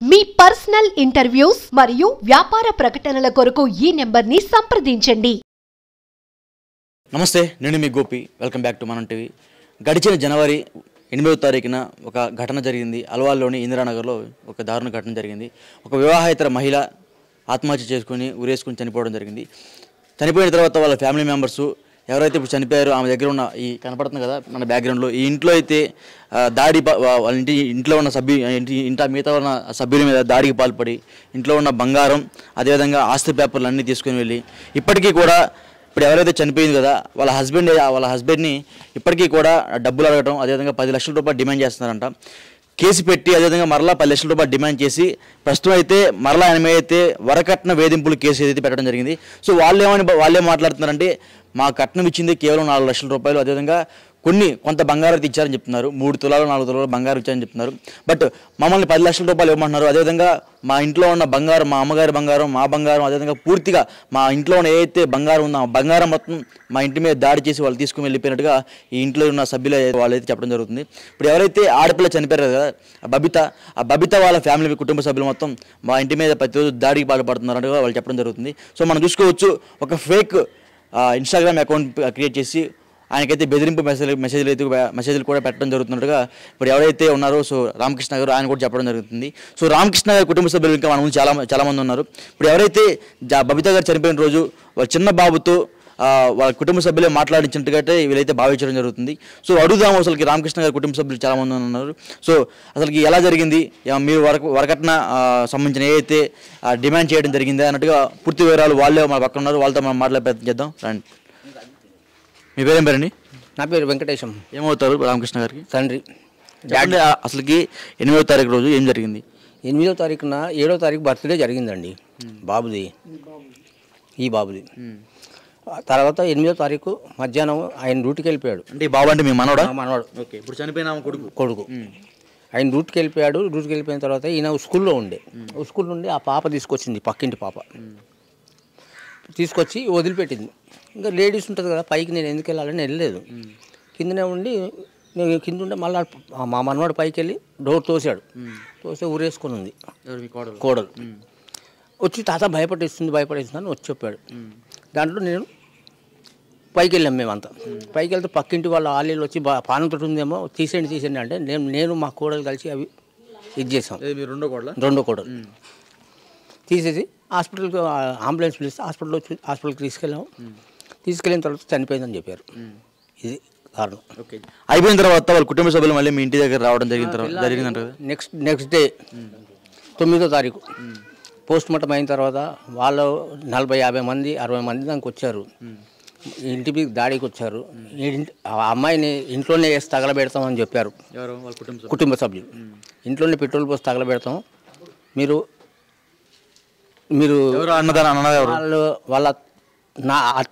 మీ personal interviews మరియు వ్యాపార ప్రకటనల కొరకు ఈ నెంబర్ని సంప్రదించండి. నమస్తే, నేను మీ గోపి. వెల్కమ్ బ్యాక్ టు మనం టీవీ. గడిచిన జనవరి 8వ తారీఖున ఒక ఘటన జరిగింది. అల్వాల్లోని ఇందిరానగర్లో ఒక దారుణ ఘటన జరిగింది. ఒక వివాహేతర మహిళ ఆత్మహత్య చేసుకుని ఉరేసుకుని చనిపోవడం జరిగింది. చనిపోయిన తర్వాత వాళ్ళ ఫ్యామిలీ మెంబర్సు ఎవరైతే ఇప్పుడు చనిపోయారో ఆమె దగ్గర ఉన్న ఈ కనపడుతుంది కదా మన బ్యాక్గ్రౌండ్లో, ఈ ఇంట్లో అయితే దాడి వాళ్ళ ఇంట్లో ఉన్న మిగతా ఉన్న సభ్యుల మీద దాడికి పాల్పడి ఇంట్లో ఉన్న బంగారం అదేవిధంగా ఆస్తి పేపర్లు అన్నీ తీసుకుని వెళ్ళి ఇప్పటికీ కూడా ఇప్పుడు ఎవరైతే చనిపోయింది కదా వాళ్ళ హస్బెండ్ని ఇప్పటికీ కూడా డబ్బులు అడగటం, అదేవిధంగా 10 లక్షల రూపాయలు డిమాండ్ చేస్తున్నారంట. కేసు పెట్టి అదేవిధంగా మరలా 10 లక్షల రూపాయలు డిమాండ్ చేసి ప్రస్తుతం అయితే మరలా ఆయన మీద అయితే వరకట్న వేధింపులు కేసు ఏదైతే పెట్టడం జరిగింది. సో వాళ్ళే మాట్లాడుతున్నారంటే మా కట్నం ఇచ్చింది కేవలం 4 లక్షల రూపాయలు, అదేవిధంగా కొంత బంగారం ఇచ్చారని చెప్తున్నారు. 3 తులాలు 4 తులాలు బంగారం ఇచ్చారని చెప్తున్నారు. బట్ మమ్మల్ని 10 లక్షల రూపాయలు ఇవ్వమంటున్నారు. అదేవిధంగా మా ఇంట్లో ఉన్న బంగారం, మా అమ్మగారి బంగారం, మా బంగారం, అదేవిధంగా పూర్తిగా మా ఇంట్లో ఉన్న ఏదైతే బంగారం ఉందో ఆ బంగారం మొత్తం మా ఇంటి మీద దాడి చేసి వాళ్ళు తీసుకుని వెళ్ళిపోయినట్టుగా ఈ ఇంట్లో ఉన్న సభ్యులు వాళ్ళైతే చెప్పడం జరుగుతుంది. ఇప్పుడు ఎవరైతే ఆడపిల్ల చనిపోయారు కదా ఆ బబిత వాళ్ళ ఫ్యామిలీ కుటుంబ సభ్యులు మొత్తం మా ఇంటి మీద ప్రతిరోజు దాడికి పాల్పడుతున్నారని వాళ్ళు చెప్పడం జరుగుతుంది. సో మనం చూసుకోవచ్చు, ఒక ఫేక్ ఇన్స్టాగ్రామ్ అకౌంట్ క్రియేట్ చేసి ఆయనకైతే బెదిరింపు మెసేజ్లు కూడా పెట్టడం జరుగుతున్నట్టుగా ఇప్పుడు ఎవరైతే ఉన్నారో సో రామకృష్ణ గారు ఆయన కూడా చెప్పడం జరుగుతుంది. సో రామకృష్ణ గారి కుటుంబ సభ్యులు ఇంకా మన ముందు చాలామంది ఉన్నారు. ఇప్పుడు ఎవరైతే బబిత గారు చనిపోయిన రోజు వాళ్ళ చిన్న బాబుతో వాళ్ళ కుటుంబ సభ్యులే మాట్లాడించినట్టుగా వీళ్ళైతే భావించడం జరుగుతుంది. సో అడుగుదాము, అసలుకి రామకృష్ణ గారి కుటుంబ సభ్యులు చాలామంది ఉన్నారు. సో అసలుకి ఎలా జరిగింది, మీరు వరకట్న సంబంధించిన ఏదైతే డిమాండ్ చేయడం జరిగిందా అన్నట్టుగా పూర్తి వివరాలు వాళ్ళే మన పక్కన ఉన్నారు, వాళ్ళతో మనం మాట్లాడే ప్రయత్నం చేద్దాం. రండి. మీ పేరేం పేరండి? నా పేరు వెంకటేశం. ఏమవుతారు రామకృష్ణ గారికి? తండ్రి. అసలుకి 8వ తారీఖు రోజు ఏం జరిగింది? 8వ తారీఖున 7వ తారీఖు బర్త్డే జరిగిందండి బాబుది, ఈ బాబుది. తర్వాత 8వ తారీఖు మధ్యాహ్నం ఆయన డ్యూటీకి వెళ్ళిపోయాడు. అంటే ఈ బాబు అంటే మీ మనవాడు? ఓకే. ఇప్పుడు చనిపోయిన కొడుకు ఆయన డ్యూటీకి వెళ్ళిపోయాడు. డ్యూటీకి వెళ్ళిపోయిన తర్వాత ఈయన స్కూల్లో ఉండి ఆ పాప తీసుకొచ్చింది, పక్కింటి పాప తీసుకొచ్చి వదిలిపెట్టింది. ఇంకా లేడీస్ ఉంటుంది కదా, పైకి నేను ఎందుకు వెళ్ళాలని వెళ్ళలేదు. కిందనే ఉండి నేను కింద ఉండే మళ్ళీ మా మనవాడు పైకి వెళ్ళి డోర్ తోసాడు. తోస్తే ఊరేసుకొని ఉంది కోడలు. వచ్చి తాత భయపడేస్తుంది అని వచ్చి చెప్పాడు. దాంట్లో నేను పైకి వెళ్ళాం మేమంతా. పైకి వెళ్తే పక్కింటి వాళ్ళ ఆలీలు వచ్చి పానంతో ఉందేమో తీసేయండి అంటే నేను మా కోడలు కలిసి అవి ఇది చేసాం. రెండో కోడలు తీసేసి హాస్పిటల్కి అంబులెన్స్ పిలిస్తే హాస్పిటల్కి తీసుకెళ్ళిన తర్వాత చనిపోయిందని చెప్పారు. ఇది కారణం. అయిపోయిన తర్వాత వాళ్ళ కుటుంబ సభ్యులు మళ్ళీ మీ ఇంటి దగ్గర రావడం జరిగిందంట. నెక్స్ట్ డే 9వ తారీఖు పోస్ట్ మార్టం అయిన తర్వాత వాళ్ళు 40-50 మంది 60 మంది దానికి వచ్చారు. ఇంటి మీద దాడికి వచ్చారు. ఆ అమ్మాయిని ఇంట్లోనే వేసి తగలబెడతామని చెప్పారు కుటుంబ సభ్యులు. ఇంట్లోనే పెట్రోల్ పోసి తగలబెడతాం, మీరు వాళ్ళ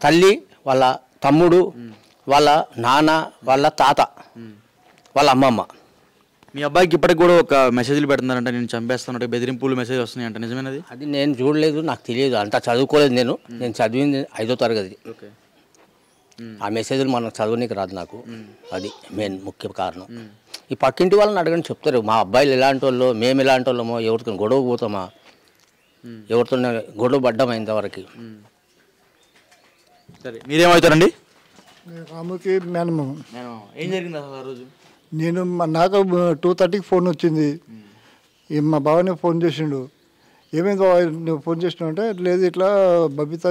తల్లి, వాళ్ళ తమ్ముడు, వాళ్ళ నాన్న, వాళ్ళ తాత, వాళ్ళ అమ్మమ్మ. మీ అబ్బాయికి ఇప్పటికి కూడా ఒక మెసేజ్లు పెడుతున్నారంట, నేను చంపేస్తానంటే బెదిరింపులు మెసేజ్ వస్తున్నాయి అంట, నిజమేనది? అది నేను చూడలేదు, నాకు తెలియదు, అంతా చదువుకోలేదు. నేను చదివింది 5వ తరగతి. ఆ మెసేజ్లు మనకు చదవనీకి రాదు నాకు. అది మెయిన్ ముఖ్య కారణం. ఈ పక్కింటి వాళ్ళని అడగని చెప్తారు, మా అబ్బాయిలు ఎలాంటి వాళ్ళు, మేము ఎలాంటి వాళ్ళమో, ఎవరితో గొడవ పోతామా, ఎవరితో గొడవ పడ్డామైంది వరకు. సరే, మీరేమవుతారండి? రాముకి మేనమామ. ఏం జరిగింది అసలు ఆ రోజు? నాకు 2:30కి ఫోన్ వచ్చింది. మా బావనే ఫోన్ చేసిండు. ఏమైంది బావ నువ్వు ఫోన్ చేసినావు అంటే, లేదు ఇట్లా బబిత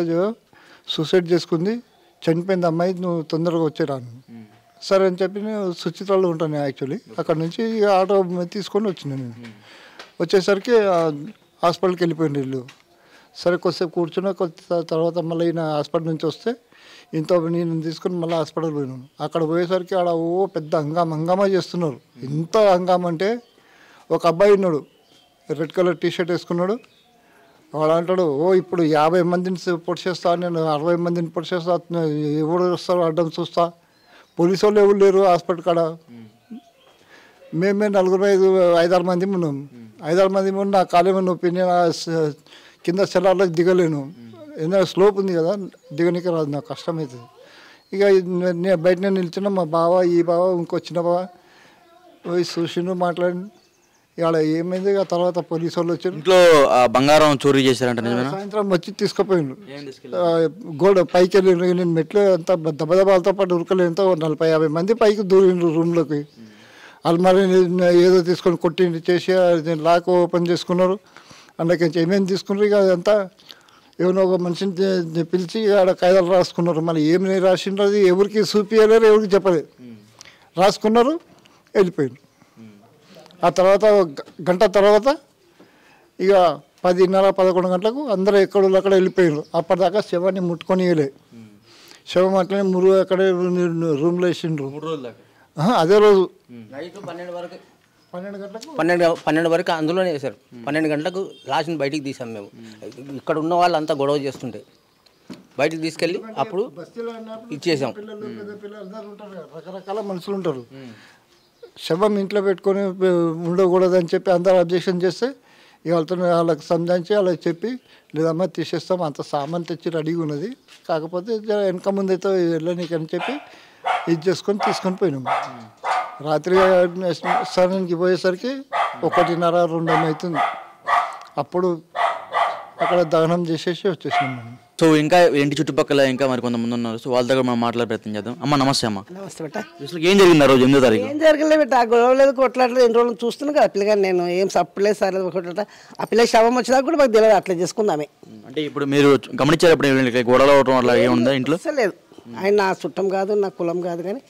సూసైడ్ చేసుకుంది, చనిపోయింది అమ్మాయి, నువ్వు తొందరగా వచ్చేరాను. సరే అని చెప్పి నేను సుచిత్రాలో ఉంటాను యాక్చువల్లీ. అక్కడ నుంచి ఆటో తీసుకొని వచ్చినాను. నేను వచ్చేసరికి హాస్పిటల్కి వెళ్ళిపోయింది వీళ్ళు. సరే కొద్దిసేపు కూర్చున్నా, తర్వాత మళ్ళీ ఈయన హాస్పిటల్ నుంచి వస్తే నేను తీసుకుని మళ్ళీ హాస్పిటల్ పోయినాను. అక్కడ పోయేసరికి ఆడ పెద్ద హంగామా చేస్తున్నారు. ఎంత హంగామా అంటే, ఒక అబ్బాయి ఉన్నాడు, రెడ్ కలర్ టీషర్ట్ వేసుకున్నాడు. వాడు అంటాడు, ఇప్పుడు 50 మందిని పొడిచేస్తా, నేను 60 మందిని పొడిచేస్తా, ఎవరు వస్తారు అడ్డం చూస్తా, పోలీసు వాళ్ళు ఎవరు లేరు హాస్పిటల్ కాడ. మేమే 5-6 మంది ఉన్నాం. 5-6 మంది ఉన్న నా కాలేమో నొప్పి, నేను కింద సెల్లార్లోకి దిగలేను, ఎందుకంటే స్లోప్ ఉంది కదా, దిగనికి రాదు, నాకు కష్టమవుతుంది. ఇక నేను బయటనే నిల్చున్నా. మా బావ, ఈ బావ, ఇంకో చిన్న బావ పోయి చూసిండు, మాట్లాడి ఇవాళ ఏమైంది ఆ తర్వాత పోలీసు వాళ్ళు వచ్చారు. ఇంట్లో బంగారం చోరీ చేశారంట నిజమేనా? సాయంత్రం వచ్చి తీసుకుపోయిండు. గోడ పైకి వెళ్ళి నేను మెట్లు అంతా దెబ్బదెబ్బలతో పాటు ఉరకలేదు. ఎంతో 40-50 మంది పైకి దూరిండ్రు రూమ్లోకి. అల్మారీ ఏదో తీసుకొని కొట్టి చేసి లాక్ ఓపెన్ చేసుకున్నారు. అందులోకి ఏమేమి తీసుకున్నారు ఇక అదంతా ఎవరినో ఒక మనిషిని పిలిచి ఆడ కాయిదాలు రాసుకున్నారు. మళ్ళీ ఏమి రాసిండ్రు అది ఎవరికి చూపించలేరు, ఎవరికి చెప్పలేదు. రాసుకున్నారు, వెళ్ళిపోయారు. ఆ తర్వాత గంట తర్వాత ఇక 10:30-11 గంటలకు అందరూ ఎక్కడో అక్కడ వెళ్ళిపోయారు. అప్పటిదాకా శవాన్ని ముట్టుకొని వేయలే. శవం అట్లనే మురుగు అక్కడే రూమ్లో వేసిండ్రు. అదే రోజు నైట్ 12 వరకు 12 గంటలకు 12 వరకు అందులోనే వేశారు. 12 గంటలకు లాస్ట్ని బయటికి తీసాం మేము. ఇక్కడ ఉన్న వాళ్ళు అంతా గొడవ చేస్తుంటే బయటికి తీసుకెళ్ళి అప్పుడు ఇచ్చేసాం. రకరకాల మనుషులు ఉంటారు. శవం ఇంట్లో పెట్టుకొని ఉండకూడదని చెప్పి అందరూ అబ్జెక్షన్ చేస్తే వాళ్ళకి సంజాయించి వాళ్ళకి చెప్పి లేదమ్మా తీసేస్తాం, అంత సామాన్ తెచ్చి రెడీగా ఉన్నది, కాకపోతే వెనక ముందైతే వెళ్ళనీకని చెప్పి ఇది చేసుకొని తీసుకొని పోయినాము. రాత్రి సరానికి పోయేసరికి 1:30-2 అవుతుంది. అప్పుడు అక్కడ దహనం చేసేసి వచ్చేసినాం మేము. సో ఇంకా ఇంటి చుట్టుపక్కల ఇంకా మరి కొంతమంది ఉన్నారు. సో వాళ్ళ దగ్గర మనం మాట్లాడే ప్రయత్నం చేద్దాం. అమ్మ నమస్తే. అమ్మ నమస్తే బెట్ట. అసలు ఏం జరిగింది ఆ రోజు 8వ తారీఖు? ఏం జరగలేదు బెట్ట. ఆ గొడవ లేదు, కొట్లాడలేదు. 2 రోజులు చూస్తున్నాను కదా పిల్లగాని, నేను ఏం సప్పలేదు సార్ కొట్లాట. ఆ పిల్ల శవం వచ్చినా కూడా మాకు తెలియదు, అట్లా చేసుకుందామే. అంటే ఇప్పుడు మీరు గమనించారు ఎప్పుడు గొడవలు అవడం అట్లా ఏముందా ఇంట్లో? లేదు, ఆయన నా చుట్టం కాదు, నా కులం కాదు, కానీ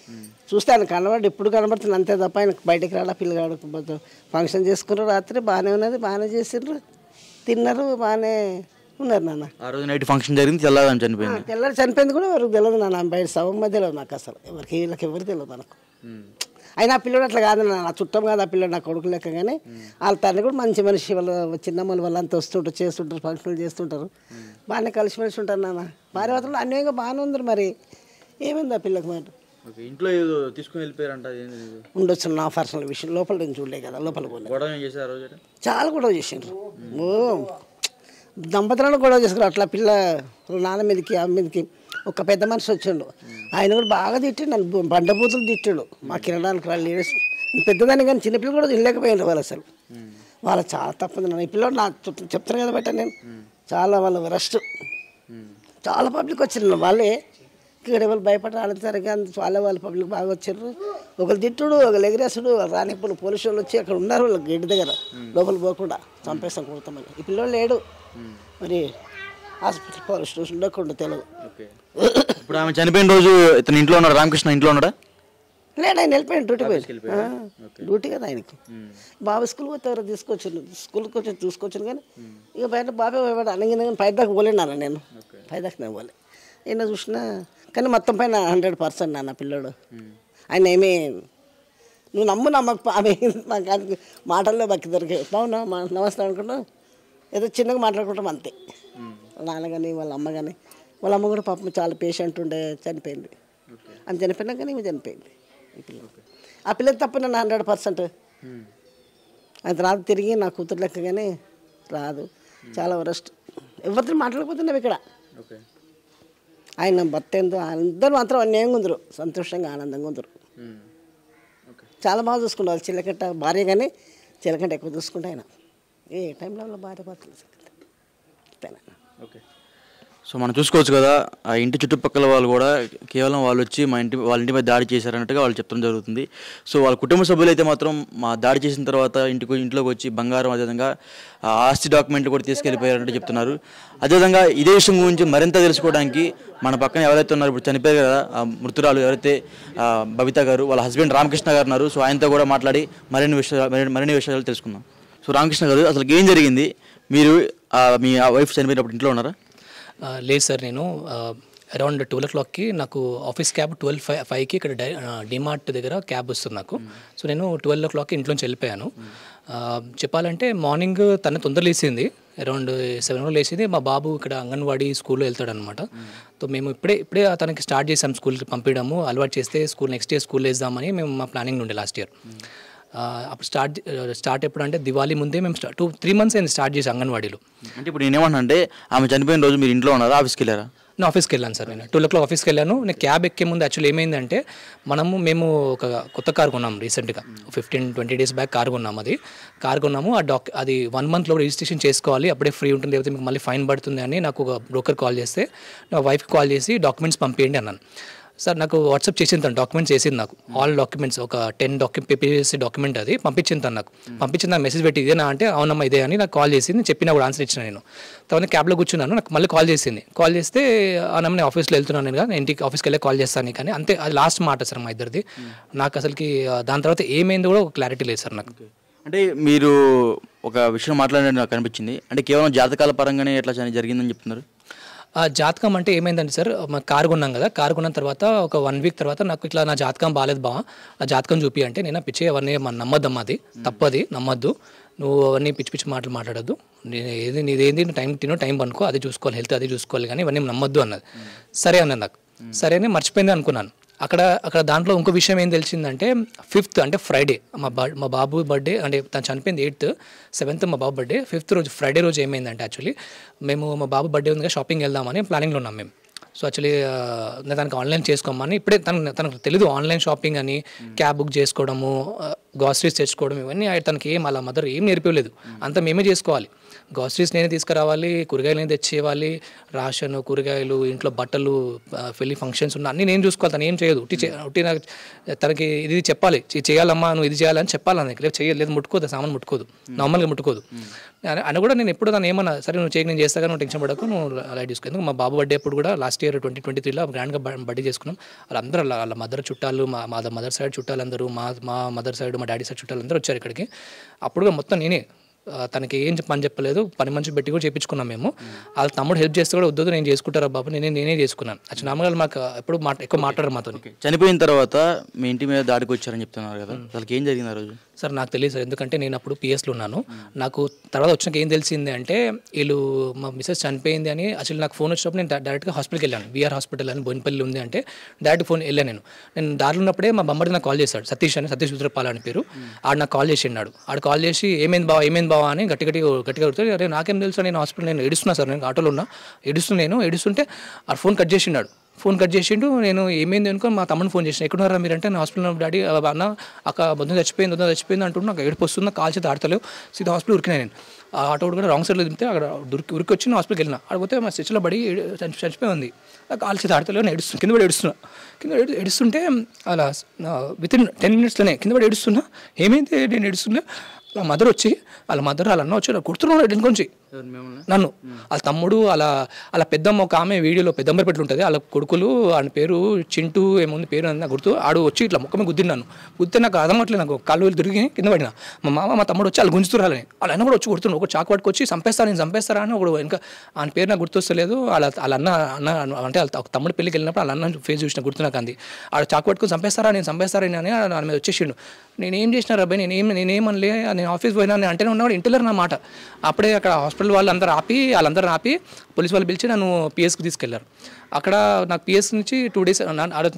చూస్తే ఆయన కనబడి ఎప్పుడు కనబడుతుంది అంతే తప్ప ఆయన బయటకు రాడా. పిల్లగాడు ఫంక్షన్ చేసుకున్నారు, రాత్రి బాగానే ఉన్నది, బాగానే చేసిండ్రు, తిన్నారు, బాగానే ఉన్నారు నాన్న. ఆ రోజు నైట్ ఫంక్షన్ జరిగింది, తెల్లారని చనిపోయింది. తెల్లారి చనిపోయింది కూడా ఎవరికి తెలియదు నాన్న. బయట శవం మధ్య తెలియదు నాకు అసలు, వీళ్ళకి ఎవరు తెలియదు మనకు. అయినా ఆ పిల్లడు అట్లా కాదు నా చుట్టం కాదు, ఆ పిల్లడు నా కొడుకు లెక్క. కానీ వాళ్ళ తండ్రి కూడా మంచి మనిషి, వాళ్ళ చిన్నమ్మలు వాళ్ళంతా వస్తుంటారు, చేస్తుంటారు, ఫంక్షన్లు చేస్తుంటారు, బాగానే కలిసిమెలిసి ఉంటారు నాన్న. భార్య భర్తలు అన్యాయంగా బాగానే ఉంది. మరి ఏమైంది ఆ పిల్లకి మాట? ఇంట్లో తీసుకుని వెళ్ళిపోయారంట, ఉండొచ్చు నా పర్సనల్ విషయం. లోపల నేను చూడలే కదా, లోపల గొడవ చాలా గొడవ చేసిండ్రు. ఓ దంపతులను గొడవ చేసుకున్నారు అట్లా. పిల్ల నాన్న మీదకి ఆమె మీదకి ఒక పెద్ద మనిషి వచ్చిండు, ఆయన కూడా బాగా తిట్టిండు, నన్ను బండబూతులు తిట్టాడు. మా కిరణానికి వాళ్ళు లేడీస్ పెద్దదాన్ని కానీ చిన్నపిల్లలు కూడా తినలేకపోయారు వాళ్ళు. అసలు వాళ్ళ చాలా తప్పదు నన్ను. ఈ పిల్లలు నా చెప్తాను కదా బట్ట, నేను చాలా వాళ్ళ రెస్ట్ చాలా పబ్లిక్ వచ్చిండ్రు. వాళ్ళే ఇక్కడ ఎవరు భయపడి రాలేదు కానీ వాళ్ళ పబ్లిక్ బాగా వచ్చారు. ఒకరు తిట్టుడు, ఒకరు ఎగిరేసుడు, రానిప్పుడు పోలీసు వాళ్ళు వచ్చి అక్కడ ఉన్నారు వాళ్ళ గేటు దగ్గర, లోపల పోకుండా చంపేస్తాం కొడతామని. ఈ పిల్లలు లేడు, మరి హాస్పిటల్ పోలీస్ స్టేషన్ ఉండకుండా తెలియదు. ఇప్పుడు ఆమె చనిపోయిన రోజు ఇతను ఇంట్లో ఉన్నాడు, రామకృష్ణ ఇంట్లో ఉన్నాడా? లేడు, ఆయన వెళ్ళిపోయాడు, డ్యూటీ పోయాడు. డ్యూటీ కదా ఆయనకి. బాబు స్కూల్కి పోతే ఎవరో తీసుకొచ్చాను, స్కూల్కి వచ్చి చూసుకొచ్చాను. కానీ ఇక బయట బాబే పోయాడు అనగానే. కానీ పై దాకా పోలేను నాన్న, నేను పై దాకా నేను పోలే. ఏమన్నా చూసినా కానీ మొత్తం పైన 100% నాన్న పిల్లడు. ఆయన ఏమీ నువ్వు నమ్మకు ఆమె మాటల్లో బక్కి దొరికే బాగున్నా నమస్తే అనుకుంటా ఏదో చిన్నగా మాట్లాడుకుంటాం అంతే. నాన్న కానీ వాళ్ళ అమ్మ కానీ, వాళ్ళ అమ్మ కూడా పాపం చాలా పేషెంట్ ఉండే, చనిపోయింది. అని చనిపోయినా కానీ ఈమె చనిపోయింది. ఈ పిల్ల ఆ పిల్లకి తప్ప నన్ను 100%. అది రాదు తిరిగి నా కూతురు లెక్క కానీ రాదు, చాలా వరస్ట్. ఎవరితో మాట్లాడకపోతున్నావు ఇక్కడ. ఆయన భర్త ఏందో అందరూ మాత్రం అన్యాయంగా ఉందరు, సంతోషంగా ఆనందంగా ఉందరు, చాలా బాగా చూసుకుంటారు. చిల్లకట్ట భార్య కానీ చిల్లకంట ఎక్కువ చూసుకుంటే ఆయన ఏ టైంలో భార్య భర్తలు. ఓకే, సో మనం చూసుకోవచ్చు కదా, ఆ ఇంటి చుట్టుపక్కల వాళ్ళు కూడా కేవలం వాళ్ళు వచ్చి వాళ్ళ ఇంటి మీద దాడి చేశారన్నట్టుగా వాళ్ళు చెప్పడం జరుగుతుంది. సో వాళ్ళ కుటుంబ సభ్యులు అయితే మాత్రం మా దాడి చేసిన తర్వాత ఇంట్లోకి వచ్చి బంగారం, అదేవిధంగా ఆస్తి డాక్యుమెంట్లు కూడా తీసుకెళ్ళిపోయారంటే చెప్తున్నారు. అదేవిధంగా ఇదే విషయం గురించి మరింత తెలుసుకోవడానికి మన పక్కన ఎవరైతే ఉన్నారు, ఇప్పుడు చనిపోయారు కదా ఆ మృతురాలు ఎవరైతే బబిత గారు, వాళ్ళ హస్బెండ్ రామకృష్ణ గారు ఉన్నారు. సో ఆయనతో కూడా మాట్లాడి మరిన్ని విషయాలు తెలుసుకుందాం. సో రామకృష్ణ గారు, అసలు ఏం జరిగింది? మీరు మీ వైఫ్ చనిపోయినప్పుడు ఇంట్లో ఉన్నారా? లేదు సార్, నేను అరౌండ్ 12 o'clockకి నాకు ఆఫీస్ క్యాబ్ 12:05కి ఇక్కడ డిమార్ట్ దగ్గర క్యాబ్ వస్తుంది నాకు. సో నేను 12 o'clockకి ఇంట్లోంచి వెళ్ళిపోయాను. చెప్పాలంటే మార్నింగ్ తన తొందర లేచింది, అరౌండ్ 7 లేచింది. మా బాబు ఇక్కడ అంగన్వాడీ స్కూల్లో వెళ్తాడనమాట. సో మేము ఇప్పుడే తనకి స్టార్ట్ చేసాం స్కూల్కి పంపించడము, అలవాటు చేస్తే నెక్స్ట్ ఇయర్ స్కూల్ వేద్దామని మేము మా ప్లానింగ్ ఉండే లాస్ట్ ఇయర్. అప్పుడు స్టార్ట్ ఎప్పుడు అంటే దివాళీ ముందే మేము 2-3 months అయింది స్టార్ట్ చేసి అంగన్వాడీలో. అంటే ఇప్పుడు నేనేమన్నా అంటే ఆమె చనిపోయిన రోజు మీరు ఇంట్లో ఉన్నారా, ఆఫీస్కి వెళ్ళారా? నేను ఆఫీస్కి వెళ్ళాను సార్. నేను 12 o'clock ఆఫీస్కి వెళ్ళాను. నేను క్యాబ్ ఎక్కే ముందు యాక్చువల్లీ ఏమైందంటే మేము ఒక కొత్త కార్ కొన్నాం రీసెంట్గా, 15-20 days బ్యాక్ కార్ కొన్నాము. కార్ కొన్నాము. అది 1 monthలో రిజిస్ట్రేషన్ చేసుకోవాలి, అప్పుడే ఫ్రీ ఉంటుంది, లేకపోతే మీకు మళ్ళీ ఫైన్ పడుతుంది అని నాకు ఒక బ్రోకర్ కాల్ చేస్తే నా వైఫ్కి కాల్ చేసి డాక్యుమెంట్స్ పంపించండి అన్నాను. సార్ నాకు వాట్సాప్ చేసింది తను, డాక్యుమెంట్స్ చేసింది నాకు, ఆల్ డాక్యుమెంట్స్ ఒక 10 పేజెస్ డాక్యుమెంట్ అది పంపించింది తను నాకు. పంపించింది మెసేజ్ పెట్టి ఇదేనా అంటే అవునమ్మా ఇదే అని నాకు కాల్ చేసింది. చెప్పినా కూడా ఆన్సర్ ఇచ్చిన నేను. తర్వాత క్యాబ్లో కూర్చున్నాను, నాకు మళ్ళీ కాల్ చేసింది. కాల్ చేస్తే అవునమ్మ నేను ఆఫీస్లో వెళ్తున్నాను నేను, నేను ఇంటికి ఆఫీస్కి వెళ్ళి కాల్ చేస్తాను కానీ అంతే. అది లాస్ట్ మాట సార్ మా ఇద్దరిది. నాకు అసలుకి దాని తర్వాత ఏమైందో కూడా ఒక క్లారిటీ లేదు సార్ నాకు. అంటే మీరు ఒక విషయం మాట్లాడినట్టు నాకు అనిపించింది, అంటే కేవలం జాతకాల పరంగానే ఎట్లా జరిగిందని చెప్తున్నారు. ఆ జాతకం అంటే ఏమైందండి సార్, కారు కొన్నాం కదా, కారు కొన్న తర్వాత ఒక 1 week తర్వాత నాకు ఇట్లా నా జాతకం బాగాలేదు బావ, ఆ జాతకం చూపి అంటే నేను పిచ్చి అవన్నీ నమ్మద్దమ్మా, అది తప్పది, నమ్మద్దు, నువ్వు అవన్నీ పిచ్చి పిచ్చి మాటలు మాట్లాడద్దు, నీదేంది టైం టైం పనుకో, అది చూసుకోవాలి, హెల్త్ అది చూసుకోవాలి కానీ ఇవన్నీ నమ్మద్దు అన్నది. సరే అన్నది నాకు. సరే అని మర్చిపోయింది అనుకున్నాను. అక్కడ దాంట్లో ఇంకో విషయం ఏం తెలిసిందంటే 5th అంటే ఫ్రైడే మా బాబు బర్త్డే, అంటే తను చనిపోయింది 8th, 7th మా బాబు బర్త్డే, 5th రోజు ఫ్రైడే రోజు ఏమైందంటే యాక్చువల్లీ మేము మా బాబు బర్త్డే ఉంది షాపింగ్ వెళ్దామని ప్లానింగ్లో ఉన్నాం మేము. సో యాక్చువల్లీ దానికి ఆన్లైన్ చేసుకోమని ఇప్పుడే తనకు తెలీదు ఆన్లైన్ షాపింగ్ అని, క్యాబ్ బుక్ చేసుకోవడము, గ్రాసరీస్ తెచ్చుకోవడం, ఇవన్నీ తనకి ఏం అలా మదర్ ఏం నేర్పించలేదు, అంతా మేమే చేసుకోవాలి. గ్రాసరీస్ నేనే తీసుకురావాలి, కూరగాయలు నేను తెచ్చేయాలి, రాషన్, కూరగాయలు, ఇంట్లో బట్టలు, పెళ్లి ఫంక్షన్స్ ఉన్న అన్నీ నేను చూసుకోవాలి. తను ఏం చేయదు, ఉట్టి నాకు తనకి ఇది చెప్పాలి, చేయాలమ్మా నువ్వు ఇది చేయాలని చెప్పాలి, అందుకే లేదు చేయలేదు, ముట్టుకోదు, సామాన్ ముట్టుకోదు, నార్మల్గా ముట్టుకోదు అని కూడా నేను ఎప్పుడు తను ఏమన్నా సరే నువ్వు చేయక నేను చేస్తా కానీ నువ్వు టెన్షన్ పడకు, నువ్వు లైట్ తీసుకో. ఎందుకు మా బాబు బర్త్డే అప్పుడు కూడా లాస్ట్ ఇయర్ 2023లో గ్రాండ్గా బర్త్డే చేసుకున్నాం. వాళ్ళందరూ వాళ్ళ మదర్ చుట్టాలు, మా మదర్ సైడ్ చుట్టాలందరూ, మా మదర్ సైడ్ మా డాడీ సైడ్ చుట్టాలందరూ వచ్చారు ఇక్కడికి. అప్పుడు మొత్తం నేనే తనకి ఏం పని చెప్పలేదు, పని మంచి పెట్టి కూడా చేయించుకున్నాం మేము. వాళ్ళ తమ్ముడు హెల్ప్ చేస్తే కూడా వద్దు నేను చేసుకుంటారా బాబు, నేనే చేసుకున్నాను. అసలు నామగారు మాకు ఎప్పుడు ఎక్కువ మాట్లాడరు మాతో. చనిపోయిన తర్వాత మీ ఇంటి మీద దాడికి వచ్చారని చెప్తున్నారు కదా, అసలు ఏం జరిగింది ఆ రోజు? సార్ నాకు తెలియదు సార్, ఎందుకంటే నేను అప్పుడు పిఎస్లో ఉన్నాను. నాకు తర్వాత వచ్చినాక ఏం తెలిసింది అంటే వీళ్ళు మా మిసెస్ చనిపోయింది అని అసలు నాకు ఫోన్ వచ్చినప్పుడు నేను డైరెక్ట్గా హాస్పిటల్కి వెళ్ళాను. బీఆర్ హాస్పిటల్ అని బోయినపల్లి ఉంది అంటే డైరెక్ట్ ఫోన్ వెళ్ళాను నేను దారిలో ఉన్నప్పుడే మా బొమ్మడి నాకు కాల్ చేశాడు, సతీష్ ఉత్తరపాల అని పేరు. ఆడు నాకు కాల్ చేసినాడు. ఆడు కాల్ చేసి ఏమైంది బావా అని గట్టిగా కొడుతుంది. అరే నాకేం తెలుసు, నేను హాస్పిటల్ నేను ఏడుస్తున్నా సార్, నేను ఆటోలో ఉన్నా, ఏడుస్తుంటే ఆ ఫోన్ కట్ చేసినాడు. ఫోన్ కట్ చేసిండు. నేను ఏమైంది అనుకో మా తమ్ముని ఫోన్ చేసిన, ఎక్కడున్నారా మీరంటే నా హాస్పిటల్ డాడీ అన్న వద్ద చచ్చిపోయింది అంటున్నా, నాకు ఏడుపు వస్తుందా, కాల్ చేతి ఆడతలేవు, సీదా హాస్పిటల్ ఉరికినా. నేను ఆ ఆటో కూడా రాంగ్ సైడ్లో దింపితే అక్కడ ఉరికి వచ్చి నేను హాస్పిటల్కి వెళ్ళిన. అడిగితే మా స్టిచ్లో పడి చచ్చిపోయి ఉంది, కాల్ చేతి ఆడతలేవు, నేను కింద పడి ఏడుస్తుంటే అలా వితిన్ 10 minutesలోనే కింద పడి ఏడుస్తున్నా. ఏమైంది నేను ఏడుస్తున్నా, వాళ్ళ మదర్ వాళ్ళ అన్న వచ్చి కుడుతున్నాడు ఇంకొంచి నన్ను. వాళ్ళ తమ్ముడు అలా పెద్దమ్మ, ఒక ఆమె వీడియోలో పెద్దంబరపేటలు ఉంటుంది, వాళ్ళ కొడుకులు, ఆయన పేరు చింటూ ఏముంది పేరు అని గుర్తు, ఆడు వచ్చి ఇట్లా ముఖమే గుద్దినాను. గుద్దితే నాకు అర్థమట్లేదు, నాకు కాళ్ళు తిరిగి కింద పడిన. మా మామ మా తమ్ముడు వచ్చి వాళ్ళు గుంజుతురాలని, వాళ్ళ అన్న కూడా వచ్చి కొడుతున్నాడు. ఒక చాకు పట్టుకొచ్చి నేను చంపేస్తారా అని ఒకడు ఇంకా, ఆయన పేరు నాకు గుర్తొస్తలేదు. వాళ్ళ అన్న అంటే వాళ్ళ తమ్ముడు పెళ్ళికి వెళ్ళినప్పుడు వాళ్ళ అన్న ఫేస్ చూసిన గుర్తు నాకు అంది. ఆడు చాకు పట్టుకొని చంపేస్తారని అని ఆయన మీద వచ్చేసిండు. నేనేం చేసిన రబ్బాయి, నేనేమనలే, నేను ఆఫీస్ పోయినా నేను అంటేనే ఉన్నాడు, ఇంటలేరు నా మాట. అప్పుడే అక్కడ హాస్పిటల్ వాళ్ళందరూ ఆపి పోలీస్ వాళ్ళు పిలిచి నన్ను పిఎస్కి తీసుకెళ్లారు. అక్కడ నాకు పిఎస్ నుంచి 2 days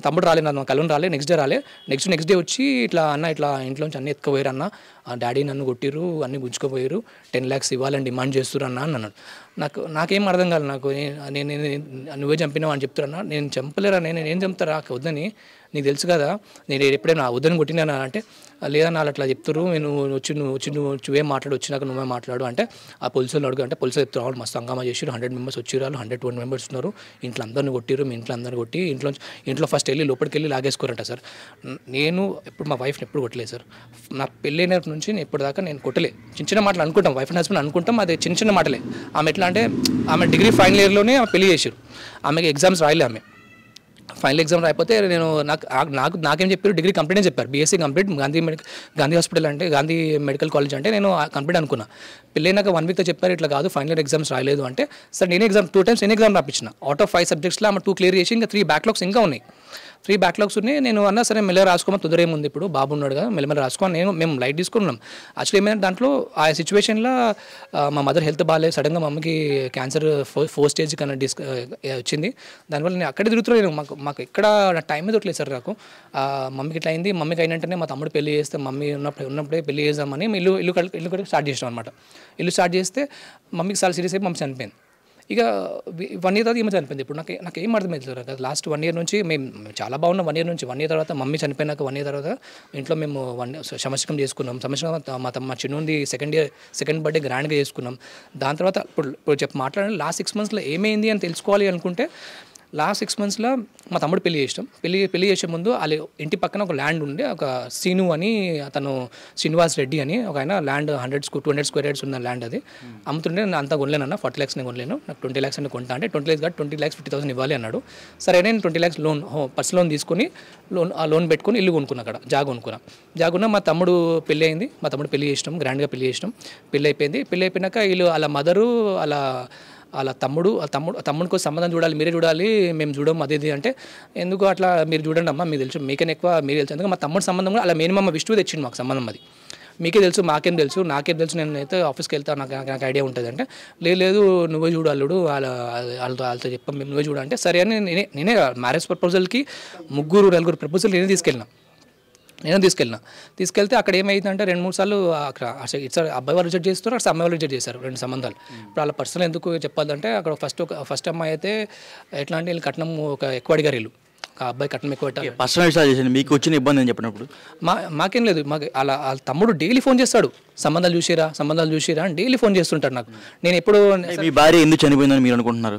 తమ్ముడు రాలేదు, నా కలవని రాలే, నెక్స్ట్ డే వచ్చి ఇట్లా ఇంట్లోంచి అన్నీ ఎత్తుకుపోయారు అన్న, డాడీ నన్ను కొట్టిరు, అన్నీ గుంజుకుపోయారు, 10 lakhs ఇవ్వాలని డిమాండ్ చేస్తున్నారు అన్న అన్నాడు. నాకేం అర్థం కాదు. నాకు నువ్వే చంపినావు అని చెప్తున్నా. నేను చంపలేరా, నేనేం చంపుతారా వద్దని, నీకు తెలుసు కదా, నేను ఎప్పుడైనా వద్దని కొట్టినా అంటే లేదన్నా అట్లా చెప్తారు, నువ్వే మాట్లాడు, వచ్చినాక నువ్వే మాట్లాడు అంటే ఆ పోలీసులు అడుగు అంటే పోలీసులు చెప్తారు మస్తు హంగామా చేసిరు, 100 members వచ్చిరు, 120 members ఉన్నారు, ఇంట్లో అందరిని కొట్టిరు, మీ ఇంట్లో అందరిని కొట్టి ఇంట్లో ఫస్ట్ వెళ్ళి లోపలికి వెళ్ళి లాగేసుకోరంట సార్. నేను ఎప్పుడు మా వైఫ్ని ఎప్పుడు కొట్టలేదు సార్. నా పెళ్ళైన నుంచి ఇప్పటిదాకా నేను కొట్టలే. చిన్న మాటలు అనుకుంటాం, వైఫ్ అండ్ హస్బెండ్ అనుకుంటాం, అది చిన్న మాటలే. ఆమె ఎట్లా అంటే ఆమె డిగ్రీ ఫైనల్ ఇయర్లోనే ఆమె పెళ్లి చేశారు. ఆమెకి ఎగ్జామ్స్ రాయలే, ఆమె ఫైనల్ ఎగ్జామ్ రాయిపోతే నేను నాకేం చెప్పారు, డిగ్రీ కంప్లీట్ అని చెప్పారు, బీఎస్సీ కంప్లీట్, గాంధీ హాస్పిటల్ అంటే గాంధీ మెడికల్ కాలేజ్ అంటే నేను కంప్లీట్ అనుకున్నా. పెళ్ళైనాక 1 weekతో చెప్పారు ఇట్లా కాదు, ఫైనల్ ఎగ్జామ్స్ రాయలేదు అంటే సార్ నేను 2 times ఎగ్జామ్ రాపించిన. అవుట్ ఆఫ్ 5 subjectsలో ఆమె 2 క్లియర్ చేసి ఇంకా 3 backlogs ఇంకా ఉన్నాయి. 3 backlogs ఉన్నాయి. నేను అన్నా సరే మెల్లగా రాసుకోమని, తొందర ఏముంది, ఇప్పుడు బాబు ఉన్నాడు కదా మెల్లమెల్ల రాసుకోని మేము లైట్ తీసుకున్నాం. యాక్చువల్లీ ఏమైనా దాంట్లో ఆ సిచ్యువేషన్లో మా మదర్ హెల్త్ బాగాలేదు, సడన్గా మమ్మీకి క్యాన్సర్ 4th stage కన్నా వచ్చింది. దానివల్ల నేను అక్కడే తిరుగుతున్నాను. మాకు ఎక్కడ టైం మీద దొరకలేదు సార్. నాకు మమ్మీకి ఇట్లా అయింది, మమ్మీకి అయినట్టునే మా తమ్ముడు పెళ్లి చేస్తే, మమ్మీ ఉన్నప్పుడే పెళ్లి చేద్దామని ఇల్లు స్టార్ట్ చేసినాం అనమాట. ఇల్లు స్టార్ట్ చేస్తే మమ్మీకి చాలా సీరియస్ అయిపోయి మమ్మీ చనిపోయింది. ఇక 1 year తర్వాత ఈమె చనిపోయింది. ఇప్పుడు నాకు ఏం అర్థమైంది సార్, లాస్ట్ 1 year నుంచి మేము చాలా బాగున్నాం. 1 year నుంచి 1 year తర్వాత మమ్మీ చనిపోయినాక 1 year తర్వాత ఇంట్లో మేము సంవత్సరం చేసుకున్నాం. సంవత్సరం మా చిన్నది సెకండ్ బర్త్డే గ్రాండ్గా చేసుకున్నాం. దాని తర్వాత ఇప్పుడు మాట్లాడాలి లాస్ట్ 6 monthsలో ఏమైంది అని తెలుసుకోవాలి అనుకుంటే, లాస్ట్ 6 monthsలో మా తమ్ముడు పెళ్లి చేసే ముందు వాళ్ళ ఇంటి పక్కన ఒక ల్యాండ్ ఉండే, ఒక సీను అని అతను శ్రీనివాస్ రెడ్డి అని ఒక ఆయన ల్యాండ్ 200 square yards ఉన్న ల్యాండ్ అది అమ్ముతుంటే నేను అంతా కొనలేనన్న 40 lakhs నేను కొనలేను, నాకు 20 lakhs అని కొంటా అంటే 20 lakhs కాదు 20,50,000 ఇవ్వాలి అన్నాడు. సరే నేను 20 lakhs లోన్ పర్సనల్ లోన్ తీసుకొని ఆ లోన్ పెట్టుకొని ఇల్లు కొనుక్కున్నా, అక్కడ జాగున్నా. మా తమ్ముడు పెళ్ళి అయింది, మా తమ్ముడు పెళ్లి చేసినాం, గ్రాండ్గా పెళ్లి చేసినాం. పెళ్ళి అయిపోయినాక వీళ్ళు వాళ్ళ మదరు వాళ్ళ తమ్ముడికి సంబంధం చూడాలి, మీరే చూడాలి, మేము చూడము అదేది అంటే, ఎందుకు అట్లా మీరు చూడండి అమ్మా, మీకు తెలుసు, మీకనే ఎక్కువ మీరు తెలుసు. ఎందుకంటే మా తమ్ముడు సంబంధం కూడా అలా మినిమమ్ విష్ణువు తెచ్చింది మాకు సంబంధం. అది మీకే తెలుసు, నాకేం తెలుసు, నేనైతే ఆఫీస్కి వెళ్తాను, నాకు ఐడియా ఉంటుంది అంటే, లేదు నువ్వే చూడు అల్లుడు, వాళ్ళతో చెప్పాం మేము, నువ్వే చూడాలంటే సరే అని నేనే మ్యారేజ్ ప్రపోజల్కి 3-4 ప్రపోజల్ తీసుకెళ్తే అక్కడ ఏమైందంటే 2-3 సార్లు అక్కడ ఇట్స్ అబ్బాయి వాళ్ళు రిజెక్ట్ చేస్తారు, అక్కడ అమ్మాయి వాళ్ళు రిజెక్ట్ చేశారు, 2 సంబంధాలు. ఇప్పుడు వాళ్ళ పర్సనల్ ఎందుకు చెప్పాలంటే, అక్కడ ఫస్ట్ అమ్మాయి అయితే ఎట్లా అంటే వీళ్ళు కట్నం ఎక్కువ అడిగారు, వీళ్ళు ఆ అబ్బాయి కట్నం ఎక్కువ పెట్టాలి. పర్సనల్ విషయాలు చేసి మీకు వచ్చిన ఇబ్బంది అని చెప్పినప్పుడు మాకేం లేదు, వాళ్ళ తమ్ముడు డైలీ ఫోన్ చేస్తాడు, సంబంధాలు చూసిరా అని డైలీ ఫోన్ చేస్తుంటాడు నాకు. నేను ఎప్పుడు మీ భార్య ఎందుకు చనిపోయిందని మీరు అనుకుంటున్నారు?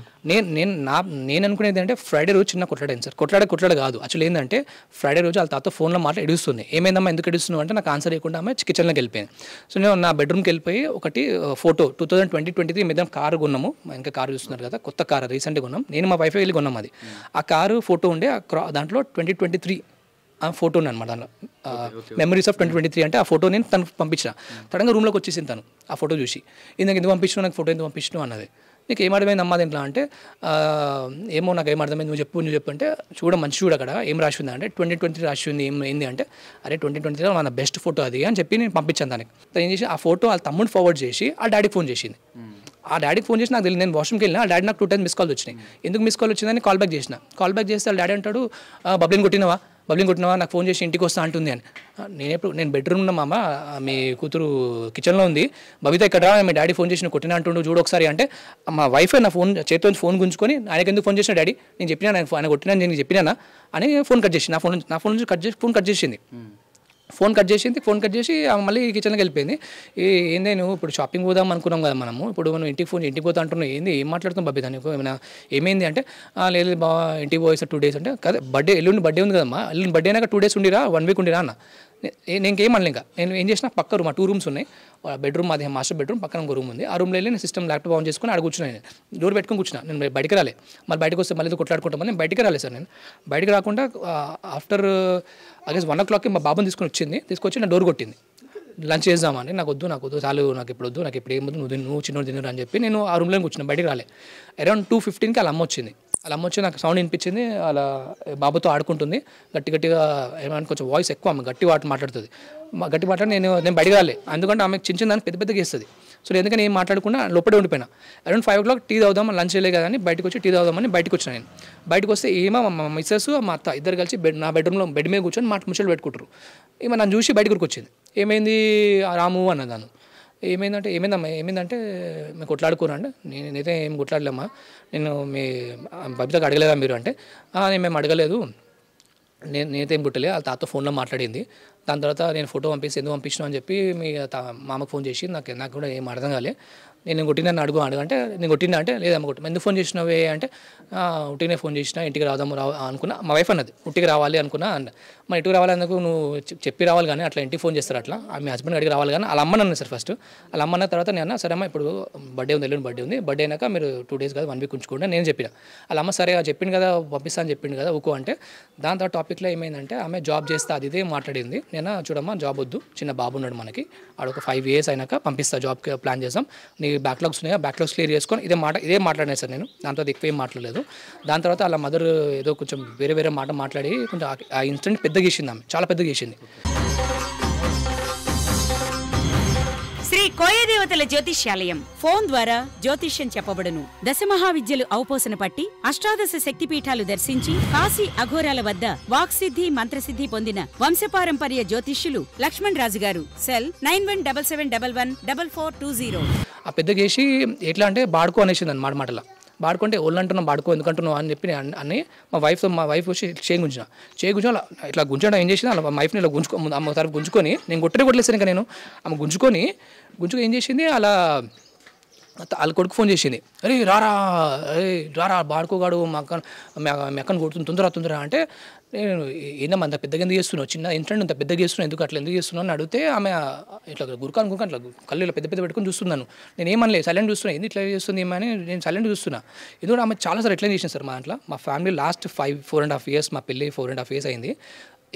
నేను అనుకునేది అంటే ఫ్రైడే రోజు చిన్న కొట్లాడాను సార్. కొట్లాడ కాదు యాక్చువల్లీ ఏంటంటే, ఫ్రైడే రోజు వాళ్ళ తాత ఫోన్లో మాట ఎడుస్తుంది. ఏమైందమ్మా ఎందుకు ఎడుస్తున్నావు అంటే, నాకు ఆన్సర్ ఇవ్వకుండా ఆమె కిచెన్లోకి వెళ్ళిపోయింది. సో నేను నా బెడ్రూమ్కి వెళ్ళిపోయి ఒకటి ఫోటో 2023 మీద కారు కొన్నాము, ఇంకా కారు చూస్తున్నారు కదా, కొత్త కారు రీసెంట్గా కొన్నాం, నేను మా వైఫ్ వెళ్ళి కొన్నాం. అది ఆ కారు ఫోటో ఉండే, దాంట్లో 2023 ఆ ఫోటో అనమాట, దాంట్లో మెమరీస్ ఆఫ్ 2023 అంటే ఆ ఫోటో నేను తనకు పంపించిన. తడంగా రూమ్లోకి వచ్చేసింది తను ఆ ఫోటో చూసి, ఎందుకు పంపించినావు, నాకు ఫోటో ఎందుకు పంపించినావు అన్నది. నీకు ఏమర్థమైంది అమ్మా దీంట్లో అంటే, ఏమో నాకు ఏమర్థమైంది, నువ్వు చెప్పు అంటే, మంచి చూడు అక్కడ ఏం రాసి ఉంది అంటే 2023 రాసి ఉంది. ఏంది అంటే, అరే 2023 మన బెస్ట్ ఫోటో అది అని చెప్పి నేను పంపించాను తనకి. తను ఏం చేసి ఆ ఫోటో వాళ్ళ తమ్ముడు ఫార్వర్డ్ చేసి ఆ డాడీకి ఫోన్ చేసింది. ఆ డాడీకి ఫోన్ చేసి నాకు తెలియదు, నేను వాష్రూమ్కి వెళ్ళినా, ఆ డాడీ నాకు 2 times మిస్ కాల్స్ వచ్చినాయి. ఎందుకు మిస్ కాల్ వచ్చిందని కాల్ బ్యాక్ చేస్తే వాళ్ళ డాడీ అంటాడు, బబ్లిన్ కొట్టినావా, నాకు ఫోన్ చేసి ఇంటికి వస్తా అంటుంది అని. నేను బెడ్రూమ్ ఉన్నా మామ, మీ కూతురు కిచెన్లో ఉంది, బబిత ఇక్కడ రా, మీ డాడీ ఫోన్ చేసి కొట్టినా అంటుండు చూడు ఒకసారి అంటే, మా వైఫ్ నా ఫోన్ చేతితో ఫోన్ గుంజుకొని, ఆయనకి ఎందుకు ఫోన్ చేసిన డాడీ, నేను చెప్పినా ఆయన కొట్టినా నేను చెప్పినా అని ఫోన్ కట్ చేసి, నా ఫోన్ నుంచి ఫోన్ కట్ చేసింది. ఫోన్ కట్ చేసి మళ్ళీ కిచెన్కి వెళ్ళిపోయింది. ఏంది నువ్వు ఇప్పుడు షాపింగ్ పోదాం అనుకున్నాం కదా మనము, ఇప్పుడు మనం ఇంటికి పోతా అంటున్నావు, ఏం మాట్లాడుతాం బబ్బీ దానికి, ఏమైనా ఏమైంది అంటే, లేదు బాగా ఇంటికి పోయేసా 2 days అంటే, కదా ఎల్లుండి బర్త్డే ఉంది కదమ్మా, ఎల్లుండి బర్త్డే అయినాక 2 days ఉండిరా, 1 week ఉండిరా అన్న. నేనేం అనలే, ఇంకా నేను ఏం చేసిన, పక్క రూమ్ 2 rooms ఉన్నాయి, బెడ్రూమ్ అది మాస్టర్ బెడ్రూమ్, పక్కన ఒక రూమ్ ఉంది, ఆ రూమ్లో వెళ్ళి నేను సిస్టమ్ ల్యాప్టాప్ ఆన్ చేసుకుని అక్కడ కూర్చున్నాను, డోర్ పెట్టుకుని కూర్చున్నా. నేను బయటకు రాలే, మళ్ళీ బయటకు వస్తే మళ్ళీ కొట్లాడుకుంటామని నేను బయటకు రాలేదు సార్. నేను బయటకు రాకుండా ఆఫ్టర్ అగేన్స్ 1 o'clockకి మా బాబుని తీసుకొచ్చి నా డోర్ కొట్టింది. లంచ్ చేద్దామని, నాకు వద్దు చాలు, నాకు ఇప్పుడు వద్దు, నాకు ఇప్పుడు ఏం వద్దు, నువ్వు చిన్నోడు తినరు అని చెప్పి నేను ఆ రూమ్లో కూర్చున్నాను, బయటకు రాలే. అరౌండ్ 2:15కి వాళ్ళ అమ్మ వచ్చింది. నాకు సౌండ్ వినిపించింది, అలా బాబుతో ఆడుకుంటుంది, గట్టిగా ఏమన్నా కొంచెం వాయిస్ ఎక్కువ, ఆమె గట్టి మాట్లాడుతుంది. నేను బయటకు రాలే, ఎందుకంటే ఆమె చిన్న దాన్ని పెద్దగా వేస్తుంది. సో ఎందుకని ఏం మాట్లాడకుండా లోపడే ఉండిపోయినా. అరౌండ్ 5 o'clock టీ తాగుదాం, లంచ్ చేయలే కదా అని బయటకు వచ్చి టీ తాగుదామని బయటకు వచ్చిన. నేను బయటకు వస్తే ఏమో మా మిస్సెస్ మా అత్త ఇద్దరు కలిసి నా బెడ్రూమ్లో బెడ్ మీద కూర్చొని ముచ్చట్లు పెట్టుకుంటారు. ఏమో నన్ను చూసి బయటకు వచ్చింది, ఏమైంది రాము అన్నదాను. ఏమైందంటే మేము కొట్లాడుకోరా అంటే, నేనైతే ఏం కొట్లాడలేమ్మా, నేను మీ బబితకు అడగలేదా మీరు అంటే, మేము అడగలేదు, నేనైతే ఏం పుట్టలే, వాళ్ళ తాత ఫోన్లో మాట్లాడింది. దాని తర్వాత నేను ఫోటో ఎందుకు పంపించినా అని చెప్పి మీ మామకు ఫోన్ చేసి నాకు కూడా ఏం అర్థం కాలే, నేను కొట్టినా అడగంటే, నేను కొట్టినా అంటే లేదమ్మ కొట్టి, ఎందుకు ఫోన్ చేసినావే అంటే, ఉట్టినే ఫోన్ చేసినా, ఇంటికి అనుకున్నా. మా వైఫ్ అన్నది ఉట్టికి రావాలి అనుకున్నా అన్న. మరి ఇంటికి రావాలి అందుకు నువ్వు చెప్పి రావాలి కానీ అట్లా ఇంటికి ఫోన్ చేస్తారు, అట్లా మీ హస్బెండ్ అడిగి రావాలి కానీ అలా అమ్మని అన్న సార్. ఫస్ట్ అలా అమ్మన్న తర్వాత నేను అన్న, సరే అమ్మ ఇప్పుడు ఎల్లుండి బర్త్డే ఉంది, బర్త్డే అయినాక మీరు 2 days కాదు 1 week ఉంచుకోండి నేను చెప్పిన. అలా అమ్మ సరే చెప్పింది కదా పంపిస్తా అని చెప్పింది కదా ఊకో అంటే, దాని తర్వాత టాపిక్లో ఏమైందంటే ఆమె జాబ్ చేస్తే అది ఇదే మాట్లాడింది. నేను చూడమ్మా జాబ్ వద్దు, చిన్న బాబు ఉన్నాడు మనకి, ఆడొక 5 years అయినాక పంపిస్తా, జాబ్కి ప్లాన్ చేస్తాం, నీ బ్యాక్లాగ్స్ ఉన్నాయా బ్యాక్లాగ్స్ క్లియర్ చేసుకొని ఇదే మాట్లాడినా సార్. నేను దాంతో ఎక్కువ ఏం మాట్లాడలేదు. దాని తర్వాత వాళ్ళ మదర్ ఏదో కొంచెం వేరే మాట మాట్లాడి కొంచెం ఆ ఇన్సిడెంట్ పెద్దగా చేసింది, ఆమె చాలా పెద్దగా చేసింది. శ్రీ కోయదేవతల జ్యోతిష్యాలయం ఫోన్ ద్వారా జ్యోతిష్యం చెప్పబడును. దశమహావిద్యలు ఔపోసన పట్టి అష్టాదశ శక్తిపీఠాలు దర్శించి కాశీ అఘోరాల వద్ద వాక్సిద్ధి మంత్రసిద్ధి పొందిన వంశపారంపర్య జ్యోతిష్యులు లక్ష్మణ్ రాజు గారు. సెల్ 9177114420. ఆ పెద్దగా చేసి ఎట్లా అంటే బాడుకో అనేసింది అని మాటల బాడుకుంటే ఒళ్ళు అంటున్నాం బాడుకో ఎందుకంటున్నావు అని చెప్పి అని మా వైఫ్ వచ్చి చేయి గుంజా ఇట్లా గుంజడం ఏం చేసింది అలా మా వైఫ్ని ఇలా అమ్మ తరపు గుంజుకొని నేను కొట్టలేసాను ఇంకా నేను ఆమె గుంజుకొని ఏం చేసింది అలా వాళ్ళ కొడుకు ఫోన్ చేసింది, అరే రారా బాడుకోగాడు మా అక్కను కొడుతుంది తొందర అంటే నేను ఏందమ్మా అంత పెద్దగా ఎందుకు చేస్తున్నావు, చిన్న ఇంట్రెంట్ అంత పెద్దగా చేస్తున్నావు, ఎందుకు చేస్తున్నావు అని అడిగితే ఆమె ఇట్లా గురకాను ఇట్లా కళ్ళు ఇలా పెద్ద పెట్టుకుని చూస్తున్నాను. నేను ఏమనలేదు, సైలెంట్ చూస్తున్నా, ఎందుకు ఇట్లా చేస్తుంది ఏమని నేను సైలెంట్ చూస్తున్నా. ఎందుకంటే ఆమె చాలాసార్లు ఎట్లా చేసింది సార్ మా దాంట్లో. మా ఫ్యామిలీ లాస్ట్ 4.5 years మా పెళ్ళి 4.5 years అయింది.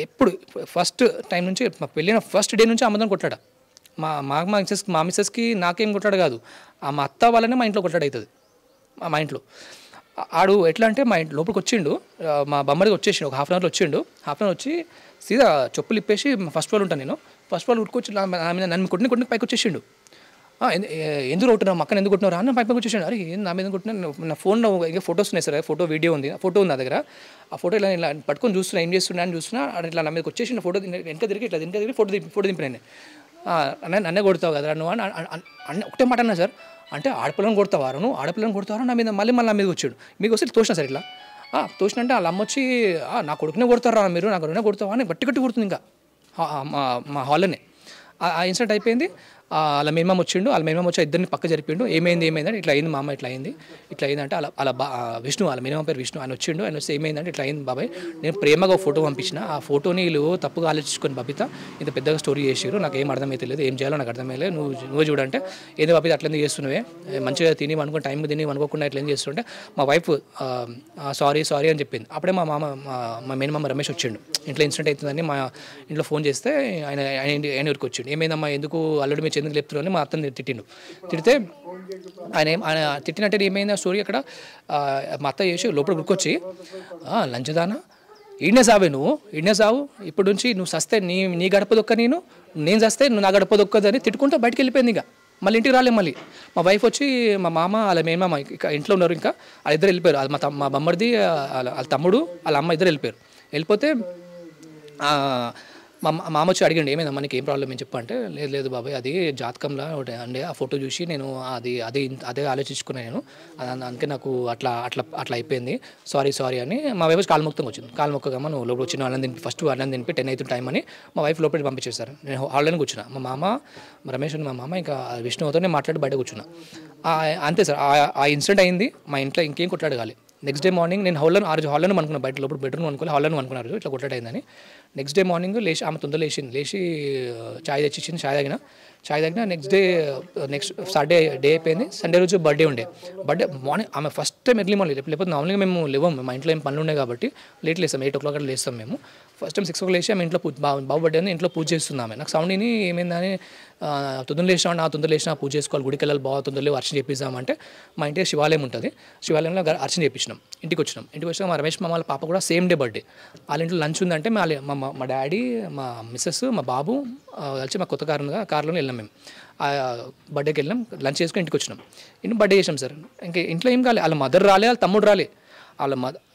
ఎప్పుడు ఫస్ట్ టైం నుంచి మా పెళ్ళిన ఫస్ట్ డే నుంచి అమ్మదని కొట్టాడు. మా మిస్సెస్కి నాకేం కొట్టాడు కాదు, మా అత్త వాళ్ళనే మా ఇంట్లో కొట్టాడు అవుతుంది. మా ఇంట్లో ఆడు ఎట్లా అంటే మా ఇంట్లో లోపలికి వచ్చిండు, మా బొమ్మడికి వచ్చేసిండు, ఒక 1/2 hour వచ్చిండు. 1/2 hour వచ్చి సీదా చెప్పులు ఇప్పేసి ఫస్ట్ ఫ్లోర్ ఉంటాను నేను, ఫస్ట్ ఫ్లోర్ ఉట్టుకొచ్చి నన్ను కొట్టిన పైకి వచ్చేసిండు. ఎందుకు కొట్టినావు అక్కని ఎందుకు కొట్టినావు అని పైకి వచ్చేసాడు. అరే నా మీద కొట్టినా, నా ఫోన్లో ఇంకా ఫొటోస్ ఉన్నాయి సార్, వీడియో ఉంది నా దగ్గర. ఆ ఫోటో ఇలా పట్టుకొని చూస్తున్నా, ఏం చేస్తున్నా అని చూస్తున్నా, ఇట్లా నా మీద వచ్చేసి ఫోటో వెనక తిరిగి ఫోటో దింపినాను. నన్నే కొడతావు కదా నువ్వు అని ఒకటే మాట అన్నా సార్. అంటే ఆడపిల్లని కొడతావారు నువ్వు, ఆడపిల్లని కొడతావారు నా మీద మళ్ళీ నా మీద వచ్చాడు. మీకు వస్తే తోసిన సార్ ఇట్లా తోసిన అంటే వాళ్ళ అమ్మ వచ్చి నా కొడుకునే కొడతారా మీరు, నా కొడుకునే కొడతావా అని గట్టి కొడుతుంది ఇంకా మా హాల్లోనే. ఆ ఇన్సిడెంట్ అయిపోయింది. వాళ్ళ మేమమ్మ వచ్చిండు, వాళ్ళ మేమమ్మ వచ్చి ఇద్దరిని పక్క జరిపిండు. ఏమైంది అంటే ఇట్లా అయింది మా అమ్మ, ఇట్లా అయింది అంటే అలా విష్ణు, వాళ్ళ మేమమ్మ పేరు విష్ణు, ఆయన వచ్చిండు. ఆయన వస్తే ఏమైందంటే ఇట్లా అయింది బాబాయ్, నేను ప్రేమగా ఫోటో పంపించిన, ఆ ఫోటోని వీళ్ళు తప్పుగా ఆలోచించుకొని బబిత ఇంత పెద్దగా స్టోరీ చేసారు, నాకు ఏం అర్థమైతే లేదు, ఏం చేయాలో నాకు అర్థమయ్యలేదు, నువ్వు చూడంటే ఏదో బబిత అట్లా ఎందుకు చేస్తున్నావే, మంచిగా తిని అనుకుని టైంకి తిని అనుకోకుండా ఇట్లా ఎందుకు చేస్తుంటే మా వైఫ్ సారీ అని చెప్పింది. అప్పుడే మా మేనమామ రమేష్ వచ్చిండు. ఇంట్లో ఇన్సిడెంట్ అవుతుందని మా ఇంట్లో ఫోన్ చేస్తే ఆయన ఊరికి వచ్చిండు. ఏమైందమ్మా ఎందుకు అల్లుడి మీద ఎందుకు లేపుతారు అని మా అత్తని తిడితే ఆయన తిట్టినట్టే ఏమైంది ఆ స్టోరీ. అక్కడ మా అత్త చేసి లోపల గుర్కొచ్చి లంచదానా ఈడనే సావే నువ్వు, ఈడనే సావు, ఇప్పటి నుంచి నువ్వు సస్తే నీ గడప దొక్క, నేను సస్తే నువ్వు నా గడప దొక్కదని తిట్టుకుంటూ బయటకు వెళ్ళిపోయింది. ఇంకా మళ్ళీ ఇంటికి రాలే. మళ్ళీ మా వైఫ్ వచ్చి మా మామ వాళ్ళ మేనమామ ఇక ఇంట్లో ఉన్నారు, ఇంకా వాళ్ళిద్దరు వెళ్ళిపోయారు. మా బొమ్మడిది వాళ్ళ తమ్ముడు వాళ్ళ అమ్మ ఇద్దరు వెళ్ళిపోతే మా మామ వచ్చి అడిగండి ఏమైందమ్మా నీకు ఏం ప్రాబ్లం ఏం చెప్పు అంటే, లేదు బాబాయ్ అది జాతకంలో అంటే ఆ ఫోటో చూసి నేను అదే ఆలోచించుకున్నాను నేను, అందుకే నాకు అట్లా అయిపోయింది, సారీ అని మా వైఫ్ కాలుమొక్తంగా వచ్చింది. కాలుమొక్కగా నువ్వు లోపల వచ్చిన ఫస్ట్ అన్నం తినిపి 10 అవుతుంది టైం అని మా వైఫ్ లోపలికి పంపించేశారు. నేను హాల్లోనే కూర్చున్నా. మా మామ రమేష్ అని మా మామ ఇంకా విష్ణువుతో నేను మాట్లాడి బయట కూర్చున్నా. అంతే సార్, ఆ ఇన్సిడెంట్ అయింది. మా ఇంట్లో ఇంకేం కొట్లాడగాలి. నెక్స్ట్ డే మార్నింగ్ నేను హాల్లోనే అనుకున్నాను, బయట లోపల బెడ్రూమ్ అనుకోవాలి, హాల్లోనే అనుకున్నారు ఇట్లా కొట్లాడైందని. నెక్స్ట్ డే మార్నింగ్ లేచి ఆమె తొందరగా లేచి చాయ్ తెచ్చిచ్చింది, చాయ్ తాగిన నెక్స్ట్ సాటర్డే డే అయిపోయింది. సండే రోజు బర్త్డే మార్నింగ్ ఆమె ఫస్ట్ టైం ఎర్లీ మార్నింగ్, లేకపోతే నార్మల్గా మేము లేవం, మా ఇంట్లో ఏం పనులు ఉండే కాబట్టి లేట్ లేస్తాం, 8 o'clock అట్లా లేస్తాం మేము. ఫస్ట్ టైం 6 o'clock లేచి ఆమె ఇంట్లో బాబు బర్త్డే అని ఇంట్లో పూజ చేస్తున్నామే. నాకు సౌండ్ విని ఏమైందని తొందర లేచినా పూజ చేసుకోవాలి, గుడికి వెళ్ళాలి, బాగా తొందరలో అర్చన చేపిస్తామంటే మా ఇంటికి శివాలయం ఉంటుంది, శివాలయంలో అర్చన చేయించినాం. ఇంటికి వచ్చినాక మా రమేష్ మామ వాళ్ళ పాప కూడా సేమ్ డే బర్త్డే. వాళ్ళ ఇంట్లో లంచ్ ఉందంటే మా డాడీ, మా మిస్సెస్, మా బాబు కలిసి మా కొత్త కార్లో వెళ్ళాం. మేము ఆ బర్త్డేకి వెళ్ళాం, లంచ్ చేసుకుని ఇంటికి వచ్చినాం. బర్త్డే చేసాం సార్. ఇంకా ఇంట్లో ఏం కాలే, వాళ్ళ మదర్ రాలే, వాళ్ళ తమ్ముడు రాలే.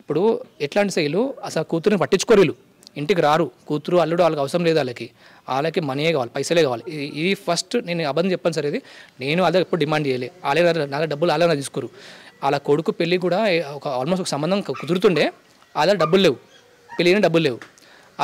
ఇప్పుడు ఎట్లాంటి శైలు అసలు కూతురుని పట్టించుకోరు, వీళ్ళు ఇంటికి రారు, కూతురు అల్లుడు వాళ్ళకి అవసరం లేదు, వాళ్ళకి మనీయే కావాలి, పైసలే కావాలి. ఇది ఫస్ట్ నేను అబద్ధం చెప్పాను సార్, ఇది నేను అదే ఎప్పుడు డిమాండ్ చేయలే. వాళ్ళ డబ్బులు వాళ్ళ తీసుకోరు. వాళ్ళ కొడుకు పెళ్ళి కూడా ఆల్మోస్ట్ ఒక సంబంధం కుదురుతుండే, వాళ్ళ డబ్బులు లేవు, పెళ్ళిన డబ్బులు లేవు.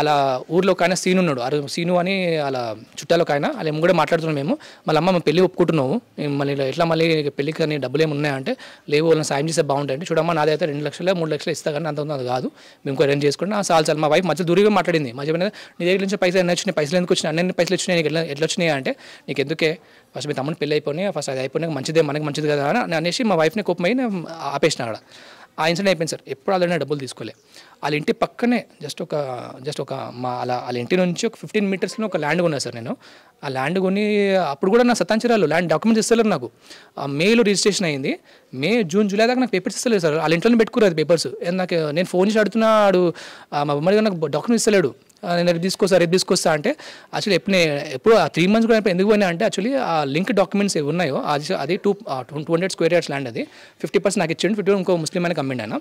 అలా ఊర్లో ఒక ఆయన సీను ఉన్నాడు, సీను అని అలా చుట్టాలు ఒక ఆయన, అలా కూడా మాట్లాడుతున్నాం మేము. మళ్ళీ అమ్మ పెళ్ళి ఒప్పుకుంటున్నావు, మళ్ళీ ఎట్లా మళ్ళీ పెళ్ళికి కానీ డబ్బులు ఏమి ఉన్నాయంటే, లేవు వాళ్ళని సాయం చేస్తే బాగుంటాయంటే, చూడమ్మా నాదైతే 2 లక్షలు 3 లక్షలు ఇస్తా కానీ అంత అది కాదు, మేము అరేంజ్ చేసుకుంటే చాలు. మా వైఫ్ మధ్య దూరంగా మాట్లాడింది, మధ్య నీ దగ్గర నుంచి పైసలు ఎన్ని వచ్చినాయి, పైసలు ఎందుకు వచ్చినాయి, అన్ని పైసలు వచ్చినాయి, నీకు ఎట్లా వచ్చినాయి అంటే, నీకు ఎందుకే ఫస్ట్ మీ తమ్ముని పెళ్ళి అయిపోయినాయి, ఫస్ట్ అది అయిపోయినాక మంచిదే, మనకి మంచిది కదా అని అనేసి మా వైఫ్ని కోపం అయ్యి ఆపేసిన. అక్కడ ఆ ఇన్సిడెంట్ అయిపోయింది సార్. ఎప్పుడు అలానే డబ్బులు తీసుకోలే. వాళ్ళ ఇంటి పక్కనే జస్ట్ ఒక వాళ్ళ ఇంటి నుంచి ఒక 15 meters ఒక ల్యాండ్ కొన్నా సార్ నేను. ఆ ల్యాండ్ కొని అప్పుడు కూడా నా సత్తాంచరాలు ల్యాండ్ డాక్యుమెంట్స్ ఇస్తలేరు నాకు. మేలో రిజిస్ట్రేషన్ అయింది, మే జూన్ జూలై దాకా నాకు పేపర్స్ ఇస్తలేదు సార్. వాళ్ళ ఇంట్లోనే పెట్టుకున్నారు అది పేపర్స్. నాకు నేను ఫోన్ చేసి అడుగుతున్నాడు, మా బొమ్మడిగా నాకు డాక్యుమెంట్స్ ఇస్తలేడు. నేను రేపు తీసుకొస్తా అంటే యాక్చువల్లీ ఎప్పుడు 3 months కూడా ఎందుకు పోయినా అంటే, యాక్చువల్లీ ఆ లింక్ డాక్యుమెంట్స్ ఏవి ఉన్నాయో అది 200 square yards ల్యాండ్, అది 50% నాకు ఇచ్చిండు, 50 ఇంకో ముస్లిం అని కమ్మిండి ఆయన.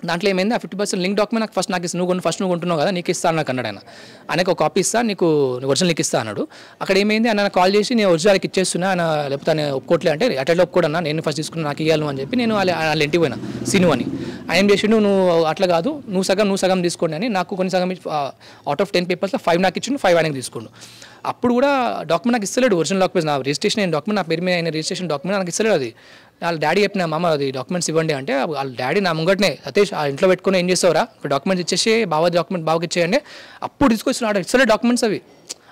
దాంట్లో ఏమైంది ఆ 50% లింక్ డాక్యుమెంట్ నాకు ఫస్ట్ నువ్వు కొంటున్నావు కదా నీకు ఇస్తాను నాకు అన్నాడు ఆయన. ఆయనకు ఒక కాపీ ఇస్తా నీకు ఒరిజినల్ నీకు ఇస్తా అన్నాడు. అక్కడ ఏమైంది ఆయన కాల్ చేసి నేను ఒరిజినల్కి ఇచ్చేస్తున్నా ఆయన లేకపోతే ఆయన ఒప్పుకోవట్లే అంటే అట్లా ఒప్పుకోడన్నా నేను ఫస్ట్ తీసుకున్నా నాకు ఇవ్వాలి అని చెప్పి నేను వాళ్ళ ఇంటికి పోయినా సీను అని. ఆయన ఏం చేసిండు నువ్వు అట్లా కాదు నువ్వు సగం తీసుకోండి అని నాకు కొన్ని సగం అవుట్ ఆఫ్ 10 పేపర్స్లో 5 నాకు ఇచ్చిండు 5 ఆయనకి తీసుకోండు. అప్పుడు కూడా డాక్యుమెంట్ నాకు ఇస్తలేడు ఒరిజినల్ డాక్యుమెంట్స్ నా రిజిస్ట్రేషన్ అయిన డాక్యుమెంట్ నా పేరు మీద అయిన రిజిస్ట్రేషన్ డాక్యుమెంట్ నాకు ఇస్తలేడు. అది వాళ్ళ డాడీ చెప్పిన మామ అది డాక్యుమెంట్స్ ఇవ్వండి అంటే వాళ్ళ డాడీ నా ముంగట్నే సతీష్ ఆ ఇంట్లో పెట్టుకుని ఏం చేస్తావురా ఇప్పుడు డాక్యుమెంట్స్ ఇచ్చేసి బావకి ఇచ్చేయండి అప్పుడు తీసుకొచ్చినాడు ఇస్తలేదు డాక్యుమెంట్స్ అవి.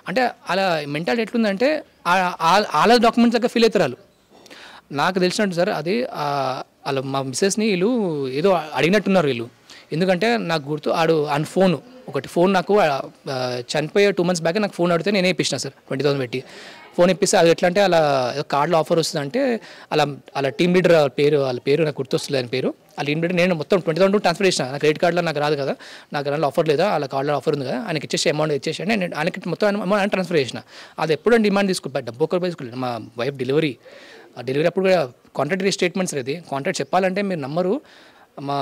అంటే అలా మెంటాలిటీ ఎట్లుందంటే వాళ్ళ డాక్యుమెంట్స్ దగ్గర ఫీల్ అవుతారు వాళ్ళు. నాకు తెలిసినట్టు సార్ అది వాళ్ళ మా మిస్సెస్ని వీళ్ళు ఏదో అడిగినట్టున్నారు వీళ్ళు. ఎందుకంటే నాకు గుర్తు ఆయన ఫోన్ నాకు చనిపోయే 2 months బ్యాక్ నాకు ఫోన్ అడిగితే నేనే ఇప్పించిన సార్ 20,000 పెట్టి ఫోన్ ఇప్పిస్తే అది ఎట్లా అంటే అలా కార్డులో ఆఫర్ వస్తుందంటే అలా టీమ్ లీడర్ వాళ్ళ పేరు నాకు గుర్తొస్తుంది ఆయన పేరు. ఆ టీమ్ లీడర్ నేను మొత్తం 20,000 ట్రాన్స్ఫర్ చేసిన నా క్రెడిట్ కార్డులో నాకు రాదు కదా నాకు దాంట్లో ఆఫర్ లేదా వాళ్ళ కార్డులో ఆఫర్ ఉంది కదా ఆయనకి ఇచ్చేసి అమౌంట్ ఇచ్చేసి నేను ఆయనకి మొత్తం అమౌంట్ ట్రాన్స్ఫర్ చేసిన. అది ఎప్పుడూ డిమాండ్ తీసుకుంటా డబ్బు ఒకరి తీసుకోలేదు. మా వైఫ్ డెలివరీ అప్పుడు కూడా కాంట్రాక్ట్ స్టేట్మెంట్స్ అది కాంట్రాక్ట్ చెప్పాలంటే మీరు నమ్మరు. మా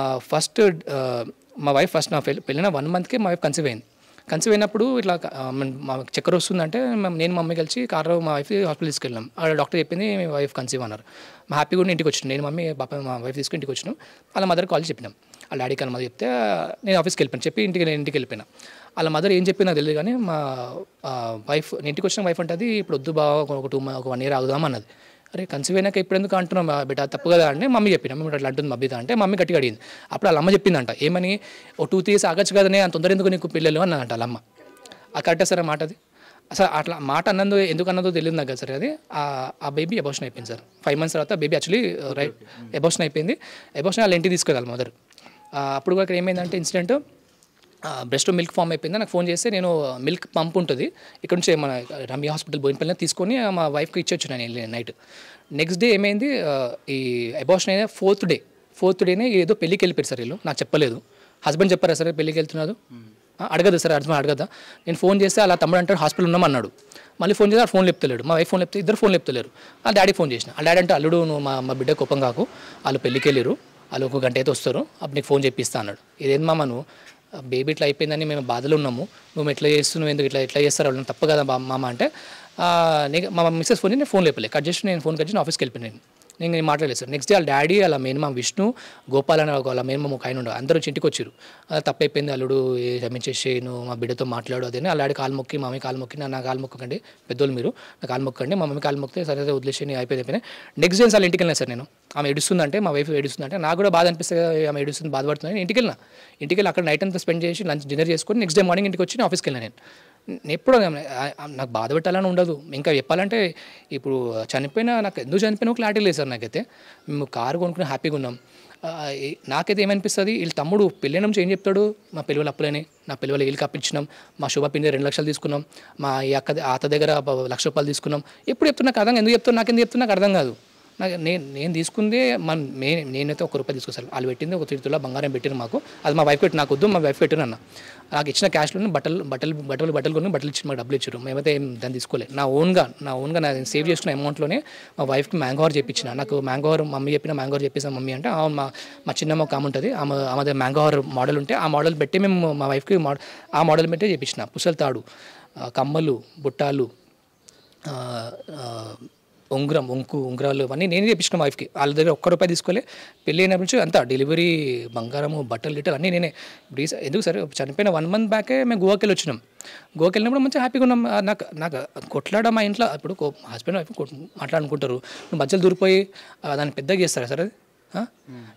వైఫ్ ఫస్ట్ నా పెళ్ళిన 1 monthకే మా వైఫ్ కన్సీవ్ అయినప్పుడు ఇట్లా మా చక్కెర వస్తుందంటే నేను మా మమ్మీ కలిసి కార్లో మా వైఫ్ హాస్పిటల్ తీసుకెళ్ళాం. డాక్టర్ చెప్పింది మీ వైఫ్ కన్సీవ్ అన్నారు. మా హ్యాపీ కూడా ఇంటికి వచ్చినాం నేను మమ్మీ మా వైఫ్ తీసుకుని ఇంటికి వచ్చినాం. వాళ్ళ మదర్ కాల్ చెప్పినాం వాళ్ళ డాడీకి వాళ్ళ మదర్ చెప్తే నేను ఆఫీస్కి వెళ్ళిపోయాను చెప్పి ఇంటికి వెళ్ళిపోయినా. వాళ్ళ మదర్ ఏం చెప్పి నాకు తెలియదు కానీ మా వైఫ్ ఇంటికి వచ్చిన వైఫ్ అంటే ఇప్పుడు వద్దు బాగా ఒక 1 year ఆగుదాం అన్నది. అరే కన్సీవ్ అయినాక ఇప్పుడు ఎందుకు అంటున్నాం బిడ్డ తప్పు కదా అంటే మమ్మీ చెప్పిన మమ్మీ అట్లా అంటుంది మబ్బిత అంటే మమ్మీ గట్టిగా అడిగింది. అప్పుడు వాళ్ళ అమ్మ చెప్పిందంట ఏమని 2 years ఆగచ్చు కదనే అంత తొందర ఎందుకు నీకు పిల్లలు అన్నదంట వాళ్ళ అమ్మ. కరెక్టే సార్ ఆ మాట అది అసలు అట్లా మాట అన్నదో ఎందుకు అన్నదో తెలియదు నాకు సార్. అది ఆ బేబీ అబార్షన్ అయిపోయింది సార్ 5 months తర్వాత బేబీ యాక్చువల్లీ అబార్షన్ అయిపోయింది. అబార్షన్ వాళ్ళ ఇంటికి తీసుకెళ్ళాలి మదర్. అప్పుడు కూడా ఇక్కడ ఏమైందంటే ఇన్సిడెంట్ బ్రెస్ట్ మిల్క్ ఫామ్ అయిపోయింది. నాకు ఫోన్ చేస్తే నేను మిల్క్ పంప్ ఉంటుంది ఇక్కడ నుంచి మన రమ్య హాస్పిటల్ బోయినపల్లి తీసుకొని మా వైఫ్కి ఇచ్చొచ్చు నేను నైట్. నెక్స్ట్ డే ఏమైంది ఈ అబార్షన్ అయినా 4th డేనే ఏదో పెళ్ళికి వెళ్ళిపోయారు సార్ వీళ్ళు నాకు చెప్పలేదు. హస్బెండ్ చెప్పారా సరే పెళ్ళికి వెళ్తున్నారు అడగదు సార్ హస్బెండ్ అడగదా. నేను ఫోన్ చేస్తే అలా తమ్ముడు అంటాడు హాస్పిటల్ ఉన్నామన్నాడు. మళ్ళీ ఫోన్ చేస్తే ఫోన్ చెప్తలేడు. మా వైఫ్ ఫోన్ చెప్తే ఇద్దరు ఫోన్ చెప్తలేరు. ఆ డాడీకి ఫోన్ చేసిన. ఆ డాడీ అంటే అల్లుడు నువ్వు మా బిడ్డ కోపం కాకు వాళ్ళు పెళ్ళికి వెళ్ళారు వాళ్ళు 1 గంట అయితే వస్తారు అప్పుడు నీకు ఫోన్ చెప్పిస్తా అన్నాడు. ఇదేం మామ నువ్వు బేబీ ఇట్లా అయిపోయిందని మేము బాధలో ఉన్నాము నువ్వు ఎట్లా చేస్తున్నావు ఎందుకు ఇట్లా చేస్తారు వాళ్ళు తప్ప కదా మామ అంటే మా మిస్సెస్ ఫోన్ నేను ఫోన్ లేపలే కట్ చేసి నేను ఫోన్ కట్ చేసి ఆఫీస్కి వెళ్ళిపోయాను. నేను మాట్లాడలేదు సార్. నెక్స్ట్ డే వాళ్ళ డాడీ వాళ్ళ మేనమామ విష్ణు గోపాల్ అని వాళ్ళ మేనమామ ఒక ఆయన ఉండవు అందరూ ఇంటికి వచ్చారు. తప్పైపోయింది అల్లుడు క్షమించేసి నువ్వు మా బిడ్డతో మాట్లాడు అదేని వాళ్ళ డాడీ కాలు మొక్కి మమ్మీ కాలు మొక్కి నా కాలు మొక్కకండి పెద్దోళ్ళు మీరు నా కాలు మొక్కండి మా మమ్మీ కాలు మొక్కితే సరే వదిలేసి అయిపోయినాయి. నెక్స్ట్ డే వాళ్ళ ఇంటికి వెళ్ళినా సార్ నేను. ఆమె ఏడుస్తుందంటే మా వైఫ్ ఏడుస్తుందంటే నాకు కూడా బాధ అనిపిస్తుంది ఆమె ఏడుస్తుంది బాధపడుతుంది. ఇంటికి వెళ్ళి అక్కడ నైట్ అంతా స్పెండ్ చేసి లంచ్ డిన్నర్ చేసుకొని నెక్స్ట్ డే మార్నింగ్ ఇంటికి వచ్చి ఆఫీస్కి వెళ్ళాను నేను. ఎప్పుడూ నాకు బాధ పెట్టాలని ఉండదు. ఇంకా చెప్పాలంటే ఇప్పుడు నాకు ఎందుకు చనిపోయినా క్లారిటీ లేదు సార్. నాకైతే మేము కారు కొనుక్కుని హ్యాపీగా ఉన్నాం. నాకైతే ఏమనిపిస్తుంది వీళ్ళ తమ్ముడు పెళ్ళి నుంచి ఏం చెప్తాడు మా పెళ్ళిళ్ళు అప్పులని నా పెళ్ళిళ్ళు ఇల్లు కప్పించినాం మా శుభ పిండి 2 లక్షలు తీసుకున్నాం మా ఈ అత్త దగ్గర 1 లక్ష రూపాయలు తీసుకున్నాం. ఎప్పుడు చెప్తున్నా నాకు అర్థం ఎందుకు చెప్తున్నా నాకెందుకు చెప్తున్నా నాకు అర్థం కాదు. నేను తీసుకుందే నేనైతే 1 రూపాయి తీసుకోసాను వాళ్ళు పెట్టింది 1 తులా బంగారం పెట్టిన మాకు అది మా వైఫ్ పెట్టి నాకు వద్దు మా వైఫ్ పెట్టిన అన్న నాకు ఇచ్చిన క్యాష్లో బట్టలు కొన్ని బట్టలు ఇచ్చి మాకు డబ్బులు ఇచ్చారు. మేమైతే ఏం దాన్ని తీసుకోలేదు. నా ఓన్గా నేను సేవ్ చేసుకున్న అమౌంట్లోనే మా వైఫ్కి మ్యాంగోవర్ చెప్పించిన. నాకు మ్యాంగోవర్ మమ్మీ చెప్పిన మ్యాంగోవర్ చెప్పేసాను మమ్మీ అంటే మా చిన్నమ్మ ఒక ఆమె ఉంటుంది ఆమె మ్యాంగోవర్ మోడల్ ఉంటే ఆ మోడల్ పెట్టి మేము మా వైఫ్కి ఆ మోడల్ పెట్టి చెప్పించిన. పుసలు తాడు కమ్మలు బుట్టాలు ఉంగరాలు అవన్నీ నేనే తెప్పించిన వైఫ్కి. వాళ్ళ దగ్గర 1 రూపాయి తీసుకోలే. పెళ్ళి అయినప్పటి నుంచి అంతా డెలివరీ బంగారము బట్టలు గిట్టలు అన్నీ నేనే. ఎందుకు సరే చనిపోయిన 1 month బ్యాకే మేము గోవాకి వెళ్ళి వచ్చినాం. గోవాకి వెళ్ళినప్పుడు మంచిగా హ్యాపీగా ఉన్నాం. నాకు కొట్లాడ మా ఇంట్లో ఇప్పుడు హస్బెండ్ వైఫ్ మాట్లాడుకుంటారు నువ్వు మధ్యలో దూరిపోయి దాన్ని పెద్దగా చేస్తారా సార్. అది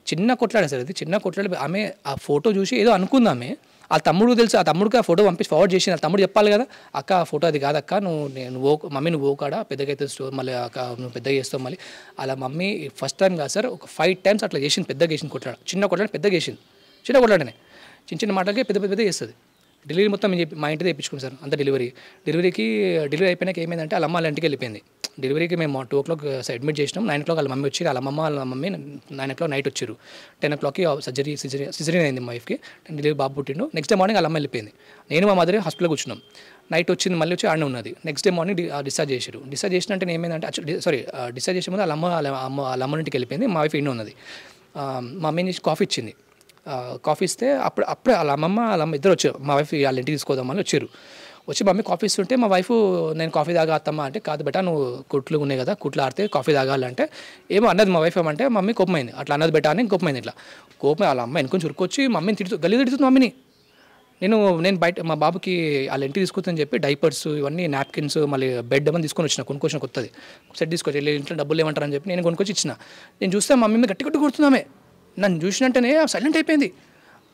చిన్న కొట్లాడే సార్. అది చిన్న కొట్లాడే. ఆమె ఆ ఫోటో చూసి ఏదో అనుకుందామే ఆ తమ్ముడు తెలుసు ఆ తమ్ముడికి ఆ ఫోటో పంపించి ఫార్వర్డ్ చేసి ఆ తమ్ముడు చెప్పాలి కదా అక్క ఆ ఫోటో అది కాదక్క నువ్వు మమ్మీ నువ్వు ఓకాడా పెద్దగా అయితే మళ్ళీ అక్క నువ్వు పెద్దగా చేస్తావు మళ్ళీ అలా మమ్మీ ఫస్ట్ టైం కాదు సార్ ఒక 5 times అట్లా చేసింది పెద్దగా చేసింది కొట్లాడ చిన్న కొట్లాడ పెద్దగా చేసింది చిన్న కొట్లాడనే చిన్న మాటలకి పెద్ద చేస్తుంది. డెలివరీ మొత్తం మా ఇంటి తెప్పించుకున్నాం సార్ అంతా డెలివరీ అయిపోయినాక ఏమైందంటే వాళ్ళ అమ్మ వాళ్ళ ఇంటికి వెళ్ళిపోయింది. డెలివరీకి మేము 2 o'clock అడ్మిట్ చేసినాం. 9 o'clock వాళ్ళ మమ్మీ వచ్చి వాళ్ళ మమ్మీ 9 o'clock నైట్ వచ్చారు. 10 o'clockకి సిజరీన్ అయింది మా వైఫ్కి. డెలివరీ బాబు పుట్టిండు. నెక్స్ట్ డే మార్నింగ్ వాళ్ళ అమ్మ వెళ్ళిపోయింది. నేను మా మదర్ హాస్పిటల్కి కూర్చున్నాం. నైట్ వచ్చింది మళ్ళీ వచ్చి ఆడనే ఉన్నది. నెక్స్ట్ డే మార్నింగ్ డిశ్చార్జ్ చేశారు. డిశ్చార్జ్ చేసినంటే ఏమైందంటే డిశ్చార్జ్ చేసే ముందు వాళ్ళ అమ్మ ఇంటికి వెళ్ళిపోయింది. మా వైఫ్ ఇంట్లో ఉన్నది. మా మమ్మీ కాఫీ ఇచ్చింది. కాఫీ ఇస్తే అప్పుడే వాళ్ళ అమ్మ ఇద్దరు వచ్చారు. మా వైఫ్ వాళ్ళ ఇంటికి తీసుకోదామని వచ్చారు. వచ్చి మమ్మీ కాఫీ ఇస్తుంటే మా వైఫ్ నేను కాఫీ తాగా అత్తమ్మా అంటే, కాదు బెటా నువ్వు కుట్లు ఉన్నాయి కదా, కుట్లు ఆడితే కాఫీ తాగాలంటే ఏమో అన్నది మా వైఫ్. ఏమంటే మమ్మీ కోపమైంది, అట్లా అన్నది బెటా అని కోపమైంది. ఇట్లా కోపం వాళ్ళ అమ్మ వెనుకొని చురుకొచ్చి మమ్మీని గల్లీ తిడుతుంది మమ్మీని. నేను బయట మా బాబుకి వాళ్ళ ఇంటికి తీసుకొచ్చని చెప్పి డైపర్స్ ఇవన్నీ నాప్కిన్స్ మళ్ళీ బెడ్ ఏమని తీసుకొని కొనుక్కొచ్చిన కొత్తది సెట్ తీసుకొచ్చి ఇంట్లో డబ్బులు ఏమంటారని చెప్పి నేను కొనుక్కొచ్చి ఇచ్చిన. నేను చూస్తే మమ్మీ గట్టి కొడుతున్నామే. నన్ను చూసినట్టేనే సైలెంట్ అయిపోయింది.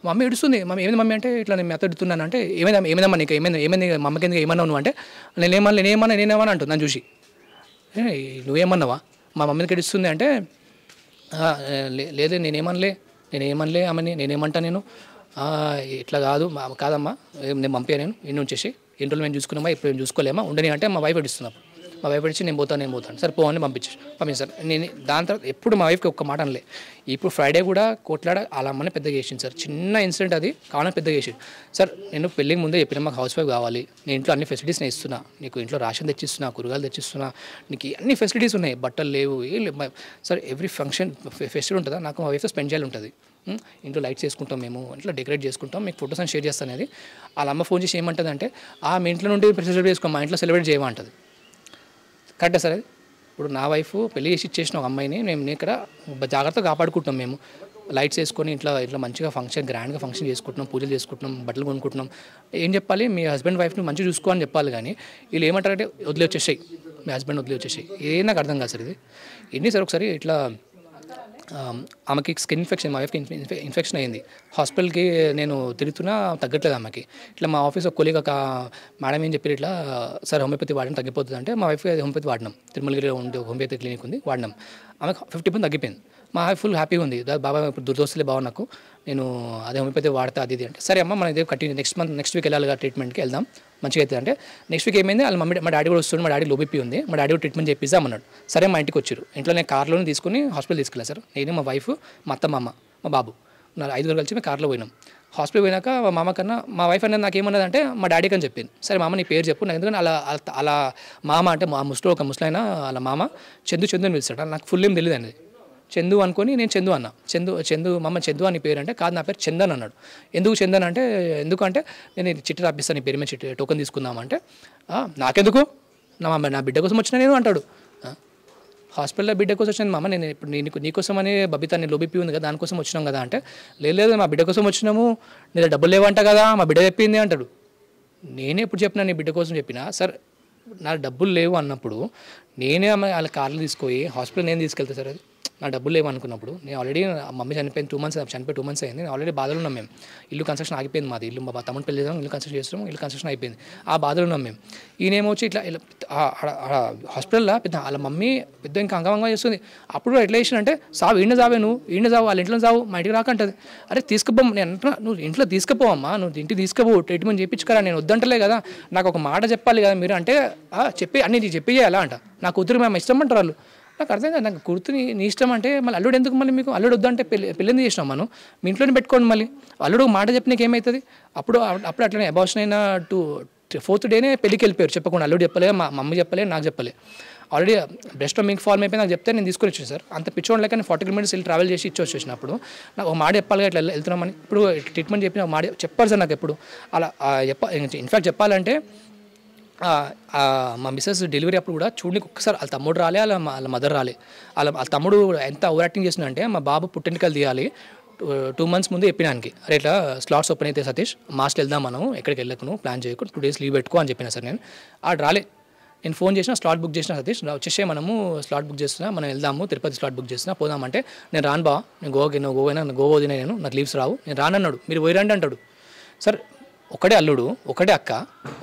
మమ్మీ ఏడుస్తుంది. మమ్మీ ఏమైంది మమ్మీ అంటే, ఇట్లా నేను మెత్త ఎడుతున్నాను అంటే, ఏమైందమ్మా నీకు ఏమైంది మమ్మకి ఎందుకు ఏమన్నావు నువ్వు అంటే, నేనేమన్నా అంటుంది నన్ను చూసి. నువ్వేమన్నావా మా మమ్మీకి ఏడుస్తుంది అంటే, లేదే నేనేమనలే ఆమెని, నేనేమంటా నేను ఇట్లా కాదమ్మా నేను పంపా, నేను ఇన్ని వచ్చేసి ఎన్ని రోజులు మేము చూసుకున్నామా ఇప్పుడు ఏం చూసుకోలేమా ఉండని అంటే మా వైఫ్ ఏడుస్తున్నప్పుడు. మా వైఫ్ వచ్చి నేను పోతాను సరే పోవని పంపించాను. నేను దాని తర్వాత ఎప్పుడు మా వైఫ్కి ఒక్క మాట అనలే. ఇప్పుడు ఫ్రైడే కూడా కొట్లాడ వాళ్ళ అమ్మని పెద్దగా చేసింది సార్. చిన్న ఇన్సిడెంట్ అది కావాలని పెద్దగా చేసింది. సార్ నేను పెళ్ళికి ముందే చెప్పిన మాకు హౌస్ వైఫ్ కావాలి, నేను ఇంట్లో అన్ని ఫెసిలిటీస్ నేను ఇస్తున్నా, నీకు ఇంట్లో రేషన్ తెచ్చిస్తున్నా, కూరగాయలు తెచ్చిస్తున్నా, నీకు అన్ని ఫెసిలిటీస్ ఉన్నాయి, బట్టలు లేవు ఏం లేవు సార్. ఎవ్రీ ఫంక్షన్ ఫెస్టివల్ ఉంటుందా నాకు మా వైఫ్తో స్పెండ్ చేయాలి ఉంటుంది. ఇంట్లో లైట్స్ వేసుకుంటాం, మేము ఇంట్లో డెకరేట్ చేసుకుంటాం, మీకు ఫొటోస్ అని షేర్ చేస్తాను. అది వాళ్ళ అమ్మ ఫోన్ చేసి ఏమంటుంది అంటే, మీ ఇంట్లో నుండి సెలబ్రేట్ చేసుకో, మా ఇంట్లో సెలబ్రేట్ చేయమంటుంది. కరెక్టే సార్ అది. ఇప్పుడు నా వైఫ్ పెళ్లి చేసి ఇచ్చేసిన ఒక అమ్మాయిని మేము ఇక్కడ జాగ్రత్తగా కాపాడుకుంటున్నాం. మేము లైట్స్ వేసుకొని ఇట్లా మంచిగా గ్రాండ్గా ఫంక్షన్ చేసుకుంటున్నాం, పూజలు చేసుకుంటున్నాం, బట్టలు కొనుక్కుంటున్నాం. ఏం చెప్పాలి, మీ హస్బెండ్ వైఫ్ని మంచిగా చూసుకో అని చెప్పాలి. కానీ వీళ్ళు ఏమంటారంటే వదిలే వచ్చేసాయి, మీ హస్బెండ్ వదిలే వచ్చేసాయి. ఏం నాకు అర్థం కాదు సార్ ఇది. ఎన్ని సార్ ఒకసారి ఇట్లా ఆమెకి స్కిన్ ఇన్ఫెక్షన్, మా వైఫ్కి ఇన్ఫెక్షన్ అయ్యింది. హాస్పిటల్కి నేను తిరుగుతున్నా తగ్గట్లేదు ఆమెకి. ఇట్లా మా ఆఫీస్ ఒక కొలీగ్ ఒక మేడం ఏం చెప్పారు, ఇట్లా సార్ హోమియోపతి వాడడం తగ్గిపోతుంది అంటే మా వైఫ్కి హోమియోపతి వాడినాం. తిరుమలగిరిలో ఉండే హోమియోపతి క్లినిక్ ఉంది, వాడినాం. ఆమెకు 50% తగ్గిపోయింది. మా వైఫ్ ఫుల్ హ్యాపీగా ఉంది. బాబా ఇప్పుడు దుర్దోస్తులే బావ నాకు, నేను అదే హోమియోపతి వాడతా అది అంటే, సరే అమ్మ మన ఇదే కంటిన్యూ నెక్స్ట్ వీక్ వెళ్ళాలి ట్రీట్మెంట్కి వెళ్దాం మంచిగా అవుతుంది అంటే, నెక్స్ట్ వీక్ ఏమైంది వాళ్ళ మా డాడీ కూడా వస్తుంది, మా డాడీ లోబీపీ ఉంది, మా డాడీ కూడా ట్రీట్మెంట్ చేపిద్దామన్నాడు. సరే మా ఇంటికి వచ్చారు. ఇంట్లో నేను కార్లోనే తీసుకుని హాస్పిటల్ తీసుకెళ్ళాను సార్. నేను మా వైఫ్ మా అత్త మా బాబు 5 కలిసి మేము కార్లో పోయినాం. హాస్పిటల్ పోయినాక మా మామ కన్నా మా వైఫ్ అనేది నాకు ఏమన్నది అంటే, మా డాడీకి అని చెప్పింది. సరే మామ నీ పేరు చెప్పు నాకు, ఎందుకంటే అలా మామ అంటే మా ఒక ముసలైన వాళ్ళ మామ చందు అని పిలుస్తాడు. నాకు ఫుల్ ఏం తెలియదు అనేది. చందు అనుకొని నేను చందు అన్న. చందు మమ్మ చందు అని పేరు అంటే, కాదు నా పేరు చందన్ అన్నాడు. ఎందుకు చందన్ అంటే, ఎందుకంటే నేను చిట్టి రాపిస్తాను, నీ పేరు మీద చిట్టి టోకెన్ తీసుకుందామంటే, నాకెందుకు నా బిడ్డ కోసం వచ్చినా నేను అంటాడు. హాస్పిటల్లో బిడ్డ కోసం వచ్చింది మామ, నేను ఇప్పుడు నీకోసం అని బబితా నేను లోబీపీ ఉంది కదా దానికోసం వచ్చినాం కదా అంటే, లేదు మా బిడ్డ కోసం వచ్చినాము, నేను డబ్బులు లేవంట కదా మా బిడ్డ చెప్పింది అంటాడు. నేనే ఎప్పుడు చెప్పినా నీ బిడ్డ కోసం చెప్పినా సార్, నా డబ్బులు లేవు అన్నప్పుడు నేనే వాళ్ళ కార్లు తీసుకొని హాస్పిటల్ నేను తీసుకెళ్తా సార్. అది నా డబ్బులు లేవు అనుకున్నప్పుడు నేను ఆల్రెడీ మమ్మీ చనిపోయిన 2 months అయింది. నేను ఆల్రెడీ బాధలు ఉన్నాం మేము. ఇల్లు కన్స్ట్రక్షన్ ఆగిపోయింది మాది. ఇల్లు మా తమ్ముడు పెళ్లి చేద్దాం, ఇల్లు కన్స్ట్రక్షన్ అయిపోయింది. ఆ బాధలు ఉన్నాం మేము. ఈయనేమో వచ్చి ఇట్లా హాస్పిటల్లో పెద్ద వాళ్ళ మమ్మీ పెద్ద ఇంకా అంగవంగా చేస్తుంది. అప్పుడు ఎట్లా చేసినంటే, ఈయన చావు వాళ్ళ ఇంట్లో చావు, మా ఇంటికి రాకంటది. అరే తీసుకుపోం, నేను అంటున్నా నువ్వు ఇంట్లో తీసుకుపోవమ్మా, నువ్వు ఇంటికి తీసుకుపో, ట్రీట్మెంట్ చేయించుకరా, నేను వద్దంటలే కదా, నాకు ఒక మాట చెప్పాలి కదా మీరు అంటే, చెప్పి అన్ని చెప్పి అలా అంట. నా కూతురు మేము ఇష్టం అంటారు వాళ్ళు. నాకు అర్థం కాదు, నాకు కూతురు నీ ఇష్టం అంటే మళ్ళీ అల్లుడు ఎందుకు, మళ్ళీ మీకు అల్లుడు వద్దంటే పెళ్ళింది చేసినాం మనం, మీ ఇంట్లోనే పెట్టుకోండి. మళ్ళీ అల్లుడు మాట చెప్పినాక ఏమవుతుంది? అప్పుడు అట్లనే అబార్షన్ అయిన 4th day పెళ్ళికి వెళ్ళిపోయారు చెప్పకుండా. అల్లుడు చెప్పలే, మా మమ్మీ చెప్పలే, నాకు చెప్పలే. ఆల్రెడీ బ్రెస్ట్లో మీకు ఫార్మ్ అయిపోయి నాకు చెప్తే నేను తీసుకొని వచ్చాను సార్. అంత పిచ్చోళ్ళకి నేను 40 kilometers వెళ్ళి ట్రావెల్ చేసి వచ్చేసినప్పుడు నాకు ఒక మాట చెప్పాలిగా ఇట్లా వెళ్తున్నామని. ఇప్పుడు ట్రీట్మెంట్ చెప్పిన మాట చెప్పాలి సార్ నాకు ఎప్పుడు అలా ఇన్ఫ్యాక్ట్ చెప్పాలంటే, మా మిస్సెస్ డెలివరీ అప్పుడు కూడా చూడడానికి ఒక్కసారి వాళ్ళ తమ్ముడు రాలే, వాళ్ళ మదర్ రాలే. వాళ్ళ తమ్ముడు ఎంత ఓవర్ యాక్టింగ్ చేసిందంటే, మా బాబు పుట్టెంటికలు తీయాలి 2 months ముందు చెప్పినానికి, అరే ఇట్లా స్లాట్స్ ఓపెన్ అయితే సతీష్ మార్చ్లో వెళ్దాం మనం, ఎక్కడికి వెళ్ళకు, ప్లాన్ చేయకు, 2 days లీవ్ పెట్టుకో అని చెప్పిన సార్. నేను రాలే. నేను ఫోన్ చేసిన, స్లాట్ బుక్ చేసిన, సతీష్ వచ్చేసే మనము స్లాట్ బుక్ చేస్తున్నా, మనం వెళ్దాము, తిరుపతి స్లాట్ బుక్ చేస్తున్నా పోదామంటే, నేను రాను బా, నేను గోవా వదినా, నేను నాకు లీవ్స్ రావు, నేను రానన్నాడు. మీరు పోయిరండి అంటాడు. సార్ ఒకడే అల్లుడు, ఒకటే అక్క,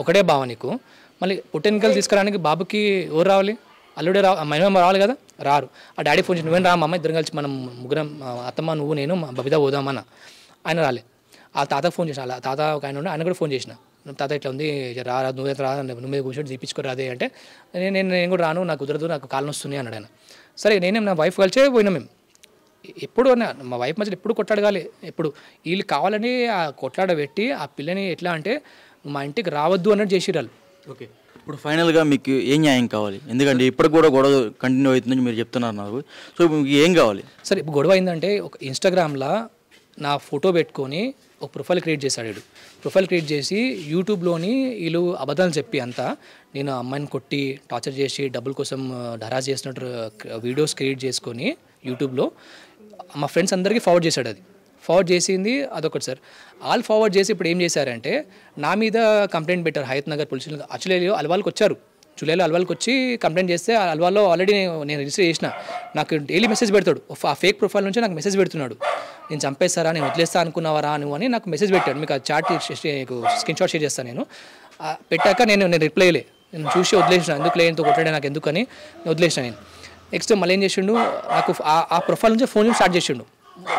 ఒకటే బావ, నీకు మళ్ళీ పుట్టెనికలు తీసుకురానికి బాబుకి ఎవరు రావాలి? అల్లుడే మనం రావాలి కదా, రారు. ఆ డాడీ ఫోన్ చేసి, నువ్వేం రా అమ్మ, ఇద్దరం కలిసి మనం ముగ్గురం, అత్తమ్మ నువ్వు నేను మా బబిత పోదామన్న. ఆయన రాలే. ఆ తాతకు ఫోన్ చేసిన, తాత ఒక ఆయన ఉండే, ఆయన కూడా ఫోన్ చేసిన, తాత ఇట్లా ఉంది నువ్వే నువ్వే కూర్చొని తీపించుకోరాదే అంటే, నేను కూడా రాను, నాకు కుదరదు, నాకు కాళ్ళ వస్తుంది అన్నాడు ఆయన. సరే నేనే నా వైఫ్ కలిసే పోయినా మేము. ఎప్పుడు మా వైఫ్ మధ్యలో ఎప్పుడు కొట్లాడగాలి, ఎప్పుడు వీళ్ళు కావాలని ఆ కొట్లాడ పెట్టి ఆ పిల్లని ఎట్లా అంటే మా ఇంటికి రావద్దు అన్నట్టు చేసిరాళ్ళు. ఓకే, ఇప్పుడు ఫైనల్గా మీకు ఏం న్యాయం కావాలి? ఎందుకంటే ఇప్పటికి కూడా గొడవ కంటిన్యూ అవుతుందని మీరు చెప్తున్నారు నాకు. సో మీకు ఏం కావాలి? సరే ఇప్పుడు గొడవ అయిందంటే, ఒక ఇన్స్టాగ్రామ్లో నా ఫోటో పెట్టుకొని ఒక ప్రొఫైల్ క్రియేట్ చేశాడు వీడు. ప్రొఫైల్ క్రియేట్ చేసి యూట్యూబ్లోని వీళ్ళు అబద్ధాలు చెప్పి అంతా నేను అమ్మాయిని కొట్టి టార్చర్ చేసి డబ్బుల కోసం హరాస్ చేసినట్టు వీడియోస్ క్రియేట్ చేసుకొని యూట్యూబ్లో మా ఫ్రెండ్స్ అందరికీ ఫార్వర్డ్ చేశాడు. అది ఫార్వర్డ్ చేసింది అదొకటి సార్. ఆల్ ఫార్వర్డ్ చేసి ఇప్పుడు ఏం చేశారంటే నా మీద కంప్లైంట్ పెట్టారు Hayat Nagar police station. Actually అల్వాల్కి వచ్చారు, జూలైలో అల్వాల్కి వచ్చి కంప్లైంట్ చేస్తే అల్వాల్లో ఆల్రెడీ నేను రిజిస్టర్ చేసిన. నాకు డైలీ మెసేజ్ పెడతాడు, ఆ ఫేక్ ప్రొఫైల్ నుంచి నాకు మెసేజ్ పెడుతున్నాడు, నేను చంపేస్తారా, నేను వదిలేస్తా అనుకున్నావరా నువ్వు అని నాకు మెసేజ్ పెట్టాడు. మీకు ఆ చాట్ స్క్రీన్ షాట్ షేర్ చేస్తాను. నేను పెట్టాక నేను రిప్లైలే, నేను చూసి వదిలేసిన, ఎందుకు లేనితో కొట్టాడే నాకు ఎందుకని వదిలేసిన. నేను నెక్స్ట్ మళ్ళీ ఏం చేసిండు, నాకు ఆ ప్రొఫైల్ నుంచి ఫోన్ స్టార్ట్ చేసిండు.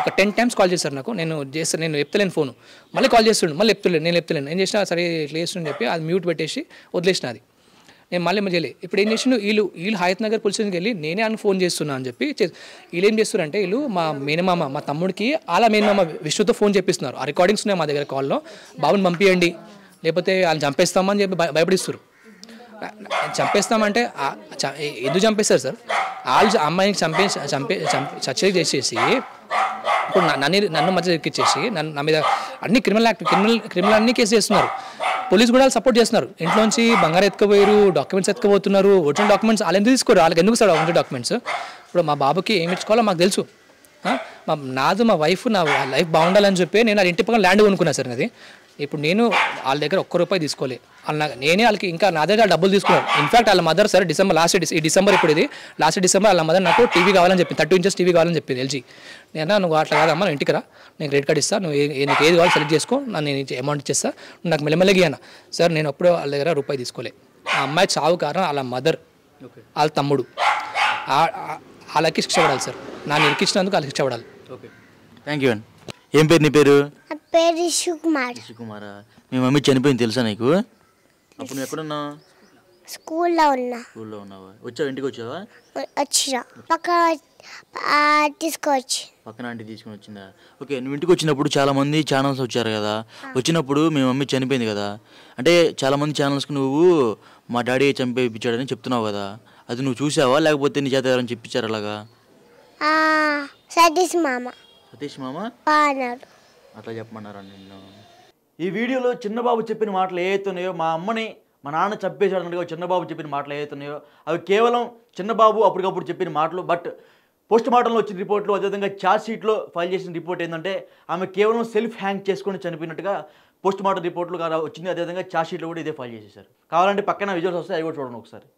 ఒక 10 times కాల్ చేశారు నాకు. నేను ఎత్తలేను ఫోను, మళ్ళీ కాల్ చేస్తుండు, మళ్ళీ నేను ఎత్తలేను. ఏం చేసినా సరే ఇట్లా చేస్తుండని చెప్పి అది మ్యూట్ పెట్టేసి వదిలేసిన. అది నేను మళ్ళీ చేయలే. ఇప్పుడు ఏం చేసిండు, వీళ్ళు హయత్ నగర్ పోలీస్ స్టేషన్కి వెళ్ళి నేనే అని ఫోన్ చేస్తున్నా అని చెప్పి వీళ్ళు ఏం చేస్తున్నారంటే వీళ్ళు మా మేనమామ మా తమ్ముడికి అలా మేనమామ విష్ణుతో ఫోన్ చెప్పిస్తున్నారు. ఆ రికార్డింగ్స్ ఉన్నాయి మా దగ్గర కాల్లో, బాబుని పంపించండి లేకపోతే వాళ్ళని చంపేస్తామని చెప్పి భయపడిస్తారు. చంపేస్తామంటే ఎందుకు చంపేస్తారు సార్? వాళ్ళు అమ్మాయిని చర్చ చేసేసి ఇప్పుడు నన్ను మధ్య ఎక్కిచ్చేసి నా మీద అన్ని క్రిమినల్ అన్ని కేసు చేస్తున్నారు. పోలీసు కూడా వాళ్ళు సపోర్ట్ చేస్తున్నారు. ఇంట్లోంచి బంగారం ఎత్తుకుపోయారు, డాక్యుమెంట్స్ ఎత్తుకుపోతున్నారు. ఒరిజినల్ డాక్యుమెంట్స్ వాళ్ళు ఎందుకు తీసుకోరు, వాళ్ళకి ఎందుకు సార్ ఒరిజినల్ డాక్యుమెంట్స్? ఇప్పుడు మా బాబుకి ఏమి ఇచ్చుకోవాలో మాకు తెలుసు. మా వైఫ్ నా లైఫ్ బాగుండాలని చెప్పి నేను వాళ్ళ ఇంటి పక్కన ల్యాండ్ కొనుక్కున్నా సార్. అది ఇప్పుడు నేను వాళ్ళ దగ్గర ₹1 తీసుకోలే, నేనే వాళ్ళకి ఇంకా నా దగ్గర డబ్బులు తీసుకున్నాను. ఇన్ఫాక్ట్ వాళ్ళ మదర్ సార్ ఈ డిసెంబర్ ఇప్పుడు ఇది లాస్ట్ డిసెంబర్ వాళ్ళ మదర్ నాకు టీవీ కావాలని చెప్పింది, 30 inches టీవీ కావాలని చెప్పింది LG. నేను నువ్వు అట్లా కాదమ్మా, ఇంటికి రా, నేను క్రెడిట్ కార్డ్ ఇస్తాను, నీకు ఏది కావాలో సెలెక్ట్ చేసుకో, నేను అమౌంట్ ఇచ్చేస్తా, నాకు మెల్లమెల్లగా ఇయ్యను సార్. నేను అప్పుడు వాళ్ళ దగ్గర ₹1 తీసుకోలే. ఆ అమ్మాయి చావు కారణం వాళ్ళ మదర్, వాళ్ళ తమ్ముడు. వాళ్ళకి శిక్ష పడాలి సార్, నన్ను ఇరికించినందుకు వాళ్ళకి శిక్ష పడాలి. ఓకే, థ్యాంక్ యూ అండి. ఏం పేరు నీ పేరు? పేరు రిషుకుమార్. రిషుకుమారా? మీ మమ్మీ చనిపోయింది తెలుసా నీకు? అప్పుడు నువ్వు ఎక్కడున్నావు? స్కూల్లో ఉన్నా. స్కూల్లో ఉన్నావా? వచ్చావు, ఇంటికి వచ్చావా? వచ్చిన తీసుకొచ్చి పక్కన ఆంటీ తీసుకుని వచ్చిందా? ఓకే, నువ్వు ఇంటికి వచ్చినప్పుడు చాలామంది ఛానల్స్ వచ్చారు కదా, వచ్చినప్పుడు మీ మమ్మీ చనిపోయింది కదా, అంటే చాలామంది ఛానల్స్కి నువ్వు మా డాడీ చంపేయించాడని చెప్తున్నావు కదా, అది నువ్వు చూసావా లేకపోతే నీ చేత ఎవరైనా చెప్పించారు అలాగా? సతీష్ మామ అన్నాడు. అట్లా చెప్పమన్నారా నిన్ను? ఈ వీడియోలో చిన్నబాబు చెప్పిన మాటలు ఏవైతున్నాయో, మా అమ్మని మా నాన్న చంపేశాడన్నట్టుగా చిన్నబాబు చెప్పిన మాటలు ఏవైతున్నాయో అవి కేవలం చిన్నబాబు అప్పటికప్పుడు చెప్పిన మాటలు. బట్ పోస్ట్ మార్టంలో వచ్చిన రిపోర్ట్లు, అదేవిధంగా ఛార్జ్ షీట్లో ఫైల్ చేసిన రిపోర్ట్ ఏంటంటే ఆమె కేవలం సెల్ఫ్ హ్యాంగ్ చేసుకొని చనిపోయినట్టుగా పోస్ట్ మార్టం రిపోర్ట్లు వచ్చింది. అదేవిధంగా ఛార్జ్ షీట్లో కూడా ఇదే ఫైల్ చేసేసారు. కావాలంటే పక్కన విజువల్స్ వస్తాయి, అవి కూడా చూడండి ఒకసారి.